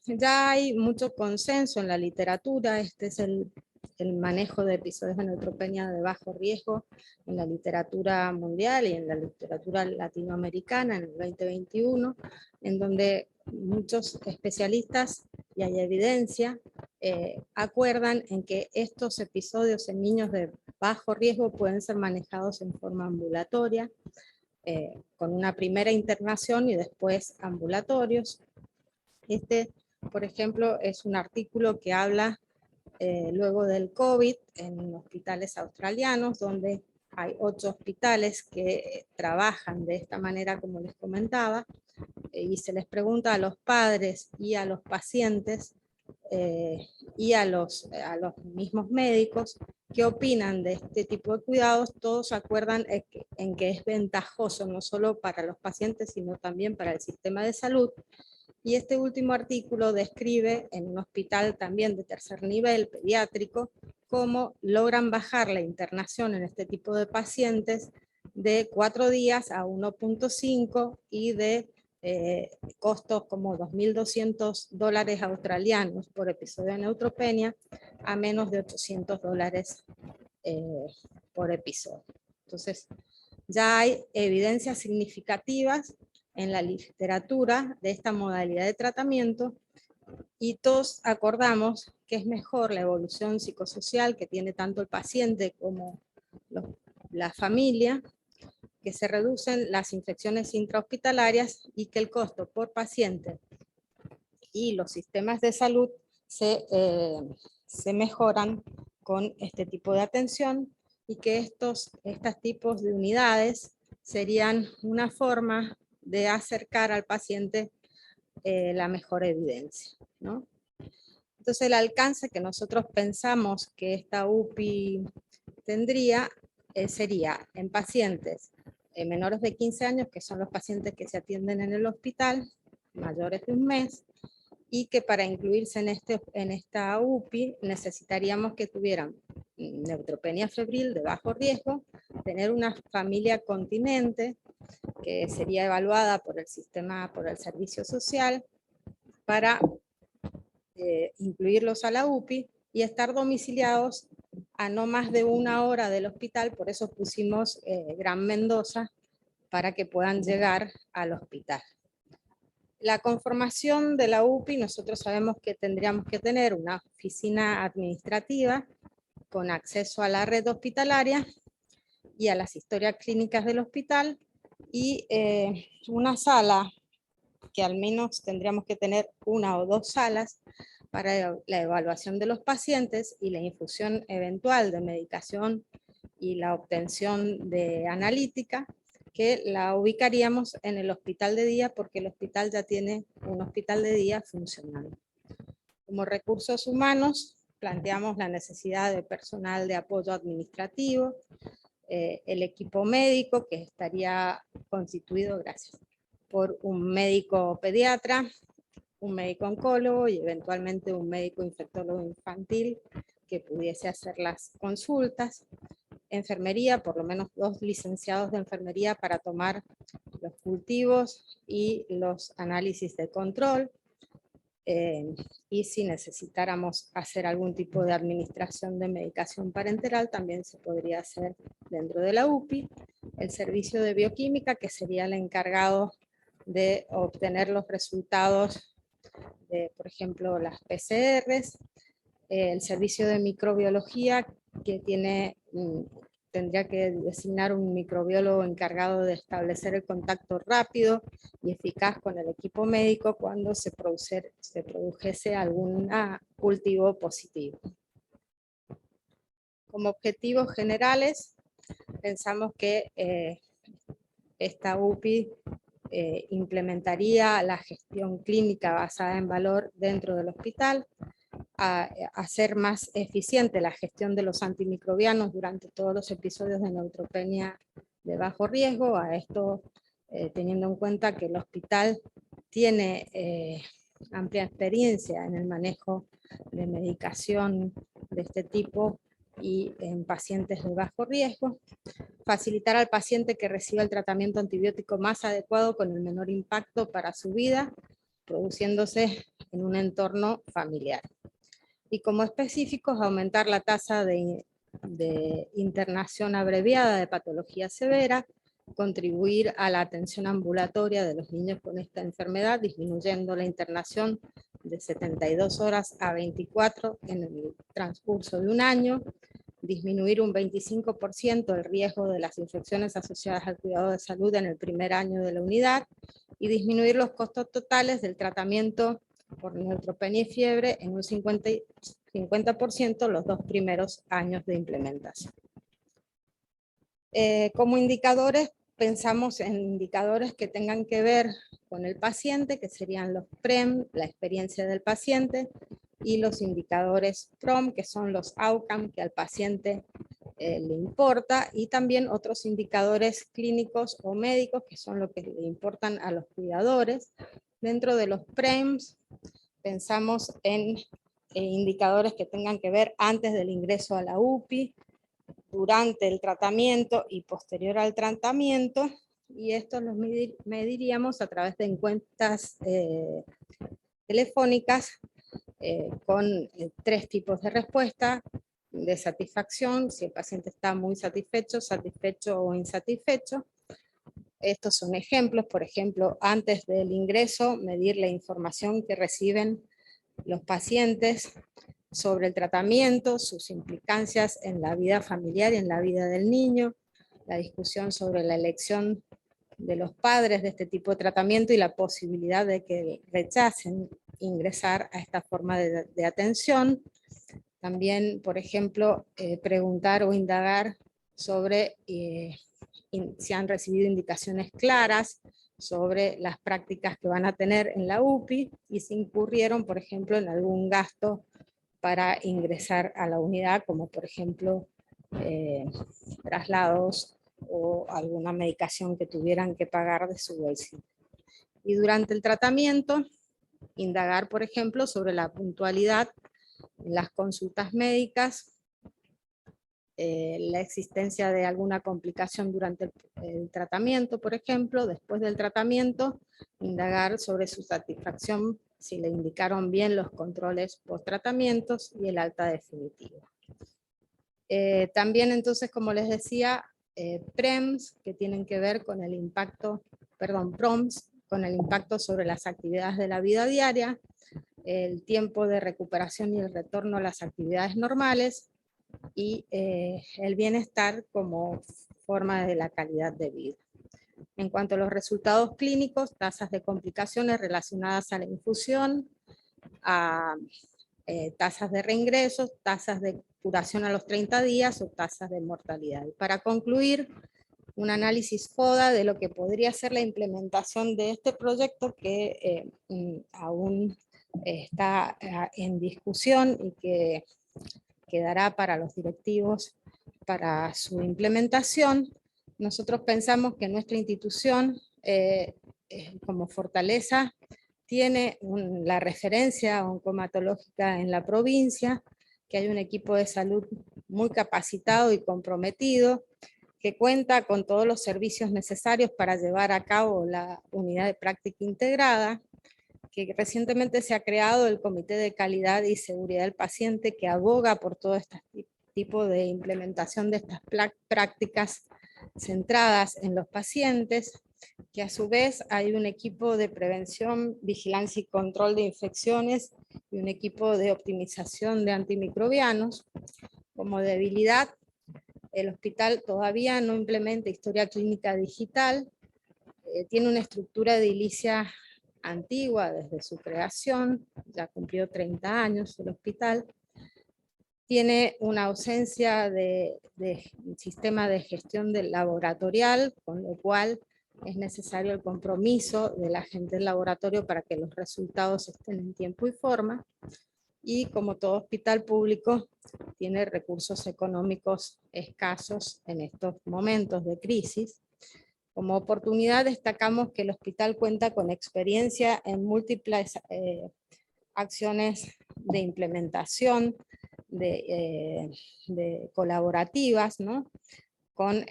Speaker 6: Ya hay mucho consenso en la literatura, este es el manejo de episodios de neutropenia de bajo riesgo en la literatura mundial y en la literatura latinoamericana en el 2021, en donde muchos especialistas, y hay evidencia, acuerdan en que estos episodios en niños de bajo riesgo pueden ser manejados en forma ambulatoria, con una primera internación y después ambulatorios. Este, por ejemplo, es un artículo que habla luego del COVID en hospitales australianos, donde hay 8 hospitales que trabajan de esta manera, como les comentaba, y se les pregunta a los padres y a los pacientes y a los mismos médicos qué opinan de este tipo de cuidados. Todos acuerdan en que es ventajoso no solo para los pacientes, sino también para el sistema de salud. Y este último artículo describe en un hospital también de tercer nivel pediátrico cómo logran bajar la internación en este tipo de pacientes de 4 días a 1.5 y de costos como $2.200 australianos por episodio de neutropenia a menos de $800 por episodio. Entonces, ya hay evidencias significativas en la literatura de esta modalidad de tratamiento y todos acordamos que es mejor la evolución psicosocial que tiene tanto el paciente como la familia, que se reducen las infecciones intrahospitalarias y que el costo por paciente y los sistemas de salud se mejoran con este tipo de atención y que estos tipos de unidades serían una forma de acercar al paciente la mejor evidencia, ¿no? Entonces el alcance que nosotros pensamos que esta UPI tendría sería en pacientes menores de 15 años, que son los pacientes que se atienden en el hospital, mayores de 1 mes, y que para incluirse en esta UPI necesitaríamos que tuvieran neutropenia febril de bajo riesgo, tener una familia continente que sería evaluada por el sistema, por el servicio social, para incluirlos a la UPI y estar domiciliados a no más de 1 hora del hospital. Por eso pusimos Gran Mendoza, para que puedan llegar al hospital. La conformación de la UPI, nosotros sabemos que tendríamos que tener una oficina administrativa con acceso a la red hospitalaria y a las historias clínicas del hospital, y una sala, que al menos tendríamos que tener 1 o 2 salas para la evaluación de los pacientes y la infusión eventual de medicación y la obtención de analítica, que la ubicaríamos en el hospital de día, porque el hospital ya tiene un hospital de día funcional. Como recursos humanos, planteamos la necesidad de personal de apoyo administrativo, el equipo médico, que estaría constituido, gracias, por un médico pediatra, un médico oncólogo y eventualmente un médico infectólogo infantil que pudiese hacer las consultas. Enfermería, por lo menos 2 licenciados de enfermería para tomar los cultivos y los análisis de control. Y si necesitáramos hacer algún tipo de administración de medicación parenteral, también se podría hacer dentro de la UPI. El servicio de bioquímica, que sería el encargado de obtener los resultados de, por ejemplo, las PCRs. El servicio de microbiología, que tendría que designar un microbiólogo encargado de establecer el contacto rápido y eficaz con el equipo médico cuando se produjese algún cultivo positivo. Como objetivos generales, pensamos que esta UPI implementaría la gestión clínica basada en valor dentro del hospital, a hacer más eficiente la gestión de los antimicrobianos durante todos los episodios de neutropenia de bajo riesgo. A esto teniendo en cuenta que el hospital tiene amplia experiencia en el manejo de medicación de este tipo y en pacientes de bajo riesgo, facilitar al paciente que reciba el tratamiento antibiótico más adecuado con el menor impacto para su vida, produciéndose en un entorno familiar. Y como específicos, aumentar la tasa de internación abreviada de patología severa, contribuir a la atención ambulatoria de los niños con esta enfermedad, disminuyendo la internación de 72 horas a 24 en el transcurso de un año, disminuir un 25% el riesgo de las infecciones asociadas al cuidado de salud en el primer año de la unidad, y disminuir los costos totales del tratamiento por neutropenia y fiebre en un 50% los 2 primeros años de implementación. Como indicadores, pensamos en indicadores que tengan que ver con el paciente, que serían los PREM, la experiencia del paciente, y los indicadores PROM, que son los outcomes que al paciente le importa, y también otros indicadores clínicos o médicos, que son lo que le importan a los cuidadores. Dentro de los PREMs, pensamos en indicadores que tengan que ver antes del ingreso a la UPI, durante el tratamiento y posterior al tratamiento, y estos los mediríamos a través de encuestas telefónicas con 3 tipos de respuesta: de satisfacción, si el paciente está muy satisfecho, satisfecho o insatisfecho. Estos son ejemplos. Por ejemplo, antes del ingreso, medir la información que reciben los pacientes sobre el tratamiento, sus implicancias en la vida familiar y en la vida del niño, la discusión sobre la elección de los padres de este tipo de tratamiento y la posibilidad de que rechacen ingresar a esta forma de atención. También, por ejemplo, preguntar o indagar sobre si han recibido indicaciones claras sobre las prácticas que van a tener en la UPI y si incurrieron, por ejemplo, en algún gasto para ingresar a la unidad, como por ejemplo traslados o alguna medicación que tuvieran que pagar de su bolsillo. Y durante el tratamiento, indagar, por ejemplo, sobre la puntualidad en las consultas médicas, la existencia de alguna complicación durante el tratamiento, por ejemplo. Después del tratamiento, indagar sobre su satisfacción, si le indicaron bien los controles post-tratamientos y el alta definitiva. También entonces, como les decía, PREMs, que tienen que ver con el impacto, PROMs, con el impacto sobre las actividades de la vida diaria, el tiempo de recuperación y el retorno a las actividades normales, y el bienestar como forma de la calidad de vida. En cuanto a los resultados clínicos, tasas de complicaciones relacionadas a la infusión, a tasas de reingresos, tasas de curación a los 30 días o tasas de mortalidad. Y para concluir, un análisis FODA de lo que podría ser la implementación de este proyecto que aún está en discusión y que quedará para los directivos para su implementación. Nosotros pensamos que nuestra institución como fortaleza tiene la referencia oncomatológica en la provincia, que hay un equipo de salud muy capacitado y comprometido, que cuenta con todos los servicios necesarios para llevar a cabo la unidad de práctica integrada, que recientemente se ha creado el Comité de Calidad y Seguridad del Paciente, que aboga por todo este tipo de implementación de estas prácticas centradas en los pacientes, que a su vez hay un equipo de prevención, vigilancia y control de infecciones y un equipo de optimización de antimicrobianos. Como debilidad, el hospital todavía no implementa historia clínica digital, tiene una estructura edilicia antigua desde su creación, ya cumplió 30 años el hospital, tiene una ausencia de sistema de gestión del laboratorial, con lo cual es necesario el compromiso de la gente del laboratorio para que los resultados estén en tiempo y forma, y como todo hospital público tiene recursos económicos escasos en estos momentos de crisis. Como oportunidad destacamos que el hospital cuenta con experiencia en múltiples acciones de implementación, de colaborativas, ¿no? Con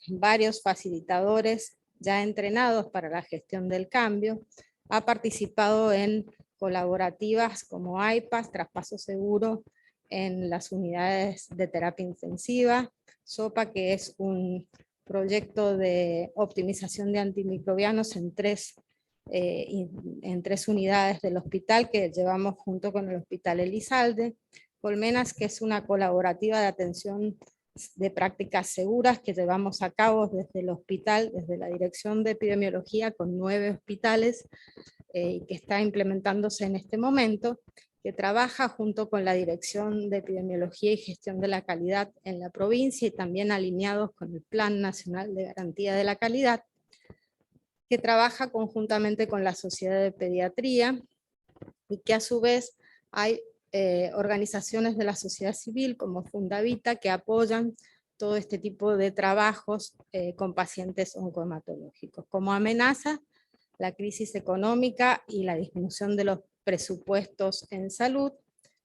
Speaker 6: varios facilitadores ya entrenados para la gestión del cambio. Ha participado en colaborativas como AIPAS, Traspaso Seguro, en las unidades de terapia intensiva, SOPA, que es un proyecto de optimización de antimicrobianos en tres unidades del hospital que llevamos junto con el Hospital Elizalde. Colmenas, que es una colaborativa de atención de prácticas seguras que llevamos a cabo desde el hospital, desde la Dirección de Epidemiología, con 9 hospitales, que está implementándose en este momento, que trabaja junto con la Dirección de Epidemiología y Gestión de la Calidad en la provincia y también alineados con el Plan Nacional de Garantía de la Calidad, que trabaja conjuntamente con la Sociedad de Pediatría y que a su vez hay organizaciones de la sociedad civil como Fundavita que apoyan todo este tipo de trabajos con pacientes oncohematológicos. Como amenaza, la crisis económica y la disminución de los presupuestos en salud,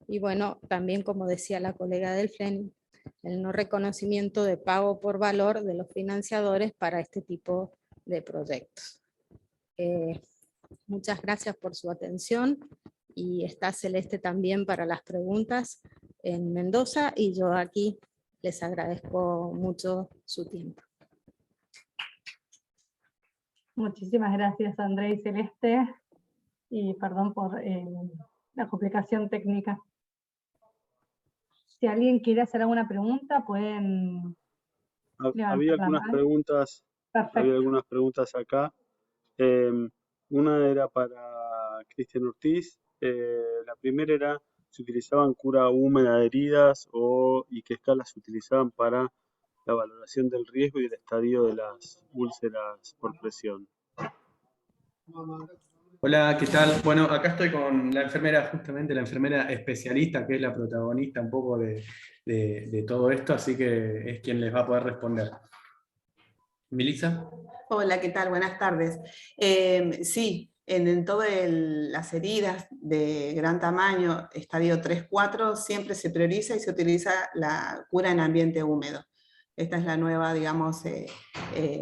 Speaker 6: y bueno, también como decía la colega del FLEN, el no reconocimiento de pago por valor de los financiadores para este tipo de proyectos. Muchas gracias por su atención, y está Celeste también para las preguntas en Mendoza, y yo aquí les agradezco mucho su tiempo.
Speaker 1: Muchísimas gracias, Andrea y Celeste, y perdón por la complicación técnica. Si alguien quiere hacer alguna pregunta, pueden
Speaker 2: Había
Speaker 1: levantar la
Speaker 2: algunas
Speaker 1: mano.
Speaker 2: preguntas,
Speaker 1: Perfecto.
Speaker 2: había algunas preguntas acá. Una era para Cristian Ortiz. La primera era si utilizaban cura húmeda de heridas y qué escalas se utilizaban para la valoración del riesgo y el estadio de las úlceras por presión.
Speaker 3: Hola, ¿qué tal? Bueno, acá estoy con la enfermera, justamente la enfermera especialista, que es la protagonista un poco de todo esto, así que es quien les va a poder responder. ¿Melissa?
Speaker 7: Hola, ¿qué tal? Buenas tardes. Sí, en todas las heridas de gran tamaño, estadio 3-4, siempre se prioriza y se utiliza la cura en ambiente húmedo. Esta es la nueva, digamos,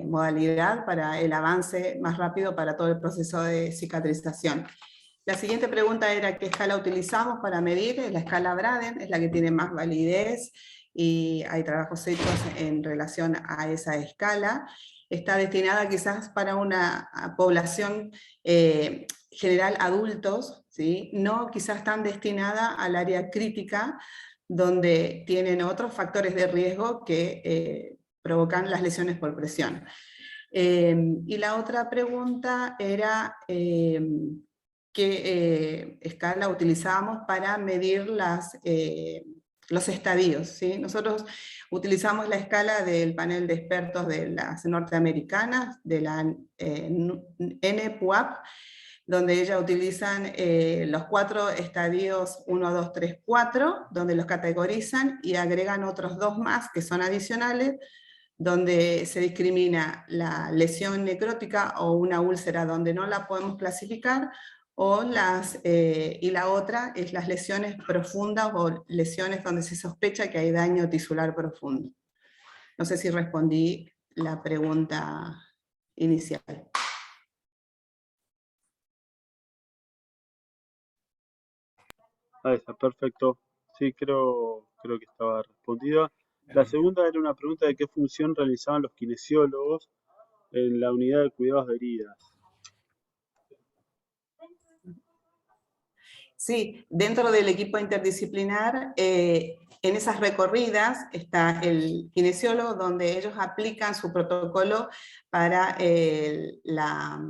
Speaker 7: modalidad para el avance más rápido para todo el proceso de cicatrización. La siguiente pregunta era ¿qué escala utilizamos para medir? Es la escala Braden, es la que tiene más validez y hay trabajos hechos en relación a esa escala. Está destinada quizás para una población general adultos, ¿sí? No quizás tan destinada al área crítica, donde tienen otros factores de riesgo que provocan las lesiones por presión. Y la otra pregunta era qué escala utilizábamos para medir los estadios, ¿sí? Nosotros utilizamos la escala del panel de expertos de las norteamericanas, de la NPUAP, donde ellas utilizan los 4 estadios 1, 2, 3, 4, donde los categorizan y agregan otros 2 más que son adicionales, donde se discrimina la lesión necrótica o una úlcera donde no la podemos clasificar, y la otra es las lesiones profundas o lesiones donde se sospecha que hay daño tisular profundo. No sé si respondí la pregunta inicial.
Speaker 2: Ahí está, perfecto. Sí, creo que estaba respondida. La segunda era una pregunta de qué función realizaban los kinesiólogos en la unidad de cuidados de heridas.
Speaker 7: Sí, dentro del equipo interdisciplinar, en esas recorridas está el kinesiólogo, donde ellos aplican su protocolo para la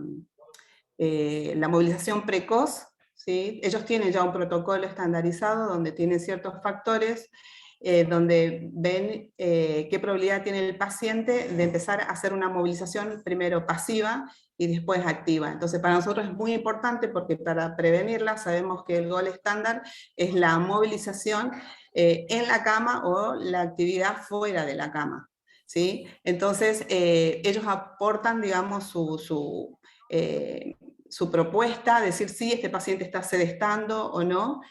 Speaker 7: movilización precoz, ¿sí? Ellos tienen ya un protocolo estandarizado donde tienen ciertos factores, donde ven qué probabilidad tiene el paciente de empezar a hacer una movilización primero pasiva y después activa. Entonces para nosotros es muy importante porque para prevenirla sabemos que el gol estándar es la movilización en la cama o la actividad fuera de la cama. ¿sí? Entonces, ellos aportan, digamos, su propuesta, decir si este paciente está sedestando o no.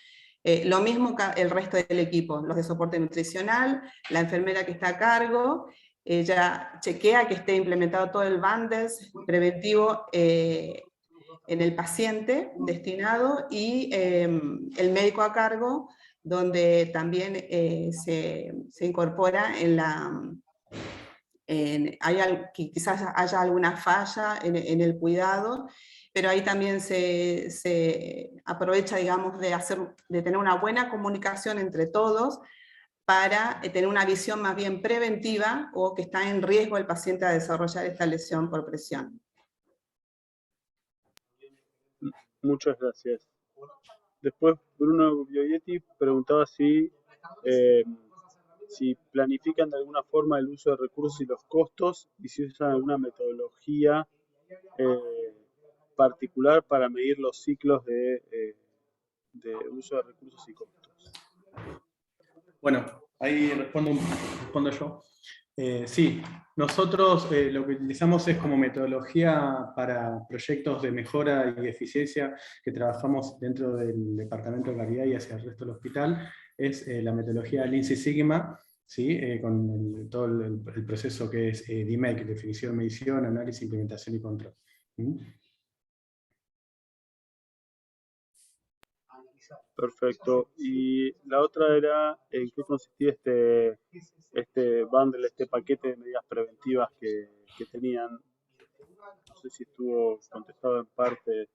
Speaker 7: Lo mismo que el resto del equipo, los de soporte nutricional, la enfermera que está a cargo, ella chequea que esté implementado todo el bundles preventivo en el paciente destinado, y el médico a cargo, donde también se incorpora en la... quizás haya alguna falla en el cuidado, pero ahí también se aprovecha, digamos, de tener una buena comunicación entre todos para tener una visión más bien preventiva, o que está en riesgo el paciente a desarrollar esta lesión por presión.
Speaker 2: Muchas gracias. Después, Bruno Bioietti preguntaba si planifican de alguna forma el uso de recursos y los costos, y si usan alguna metodología particular para medir los ciclos de uso de recursos y costos.
Speaker 3: Bueno, ahí respondo yo. Sí, nosotros lo que utilizamos es como metodología para proyectos de mejora y eficiencia que trabajamos dentro del Departamento de Calidad y hacia el resto del hospital, es la metodología Lean Six Sigma, ¿sí? Con todo el proceso que es DMAIC, definición, medición, análisis, implementación y control.
Speaker 2: Perfecto. Y la otra era en qué consistía este bundle, este paquete de medidas preventivas que tenían. No sé si estuvo contestado en parte.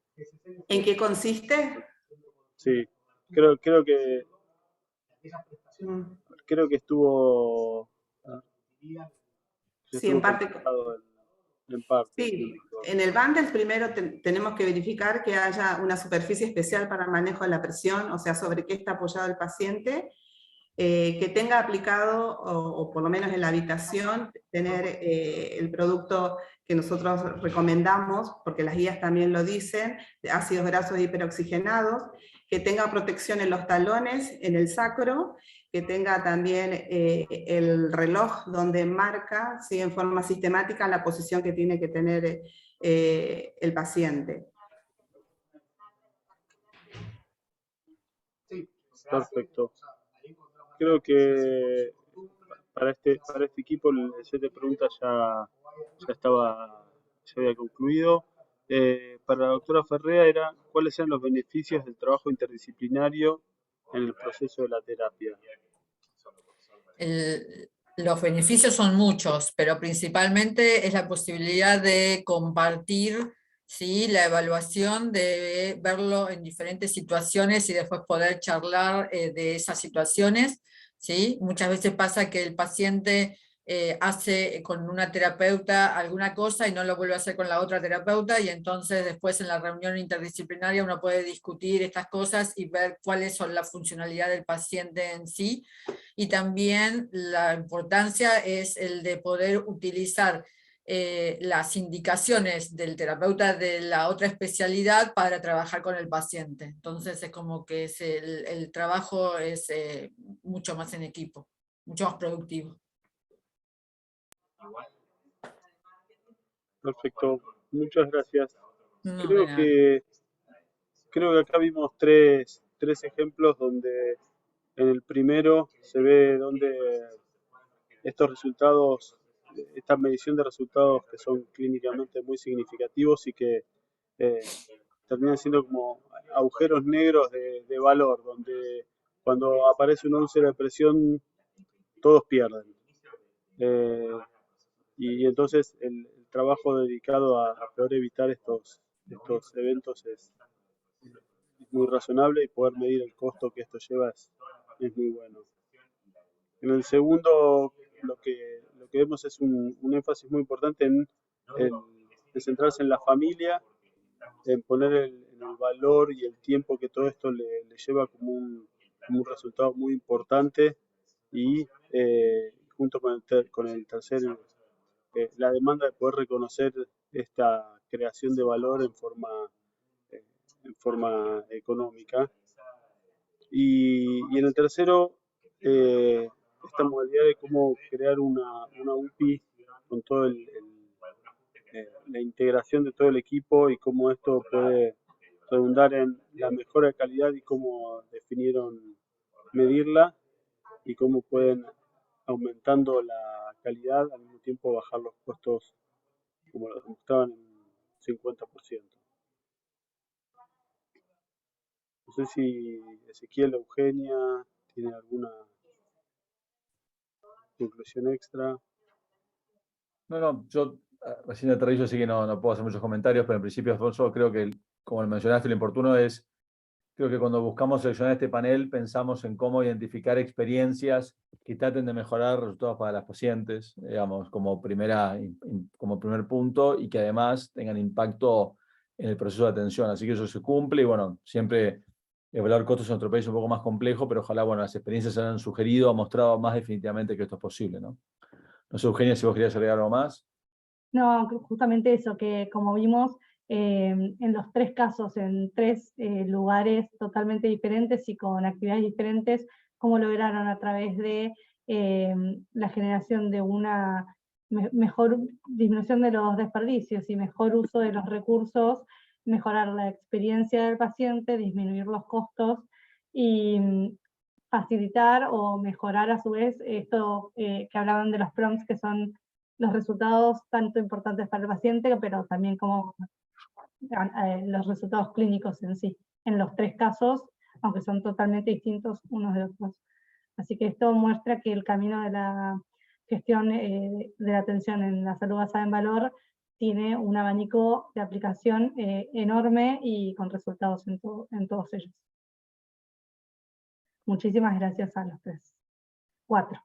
Speaker 7: ¿En qué consiste?
Speaker 2: Sí, creo que estuvo.
Speaker 7: Sí, en parte.
Speaker 2: En parte.
Speaker 7: Sí, en el bundle primero tenemos que verificar que haya una superficie especial para el manejo de la presión, o sea, sobre qué está apoyado el paciente, que tenga aplicado, o por lo menos en la habitación, tener el producto que nosotros recomendamos, porque las guías también lo dicen, de ácidos grasos hiperoxigenados, que tenga protección en los talones, en el sacro, que tenga también el reloj donde marca, ¿sí?, en forma sistemática la posición que tiene que tener el paciente.
Speaker 2: Perfecto. Creo que para este equipo el set de preguntas ya había concluido. Para la doctora Ferrea era cuáles eran los beneficios del trabajo interdisciplinario en el proceso de la terapia.
Speaker 4: Los beneficios son muchos, pero principalmente es la posibilidad de compartir, ¿sí?, la evaluación, de verlo en diferentes situaciones y después poder charlar de esas situaciones, ¿sí? Muchas veces pasa que el paciente hace con una terapeuta alguna cosa y no lo vuelve a hacer con la otra terapeuta, y entonces después en la reunión interdisciplinaria uno puede discutir estas cosas y ver cuáles son la funcionalidad del paciente en sí. Y también la importancia es el de poder utilizar las indicaciones del terapeuta de la otra especialidad para trabajar con el paciente. Entonces es como que el trabajo es mucho más en equipo, mucho más productivo.
Speaker 2: Perfecto, muchas gracias.
Speaker 4: No,
Speaker 2: Creo que acá vimos tres ejemplos donde en el primero se ve donde estos resultados, esta medición de resultados que son clínicamente muy significativos y que terminan siendo como agujeros negros de valor, donde cuando aparece un úlcera de presión todos pierden. Y entonces el trabajo dedicado a poder evitar estos eventos es muy razonable, y poder medir el costo que esto lleva es muy bueno. En el segundo, lo que vemos es un énfasis muy importante en centrarse en la familia, en poner el valor y el tiempo que todo esto le lleva como un resultado muy importante, y junto con el tercero, la demanda de poder reconocer esta creación de valor en forma económica. Y en el tercero, esta modalidad de cómo crear una UPI con todo la integración de todo el equipo y cómo esto puede redundar en la mejora de calidad y cómo definieron medirla y cómo pueden, aumentando la calidad, al mismo tiempo bajar los costos como estaban en 50%. No sé si Ezequiel o Eugenia tiene alguna conclusión extra.
Speaker 8: No, yo recién aterrizo, así que no puedo hacer muchos comentarios, pero en principio, Alfonso, creo que, como mencionaste, lo oportuno es, creo que cuando buscamos seleccionar este panel, pensamos en cómo identificar experiencias que traten de mejorar resultados para las pacientes, digamos, como primer punto, y que además tengan impacto en el proceso de atención. Así que eso se cumple, y bueno, siempre evaluar costos en nuestro país es un poco más complejo, pero ojalá, bueno, las experiencias se han sugerido, han mostrado más definitivamente que esto es posible, ¿no? No sé, Eugenia, si vos querías agregar algo más.
Speaker 1: No, justamente eso, que como vimos en los 3 casos, en 3 lugares totalmente diferentes y con actividades diferentes, cómo lograron a través de la generación de una mejor disminución de los desperdicios y mejor uso de los recursos, mejorar la experiencia del paciente, disminuir los costos y facilitar o mejorar a su vez esto que hablaban de los prompts, que son los resultados tanto importantes para el paciente, pero también como los resultados clínicos en sí, en los 3 casos, aunque son totalmente distintos unos de otros. Así que esto muestra que el camino de la gestión de la atención en la salud basada en valor tiene un abanico de aplicación enorme y con resultados en todos ellos. Muchísimas gracias a los 4.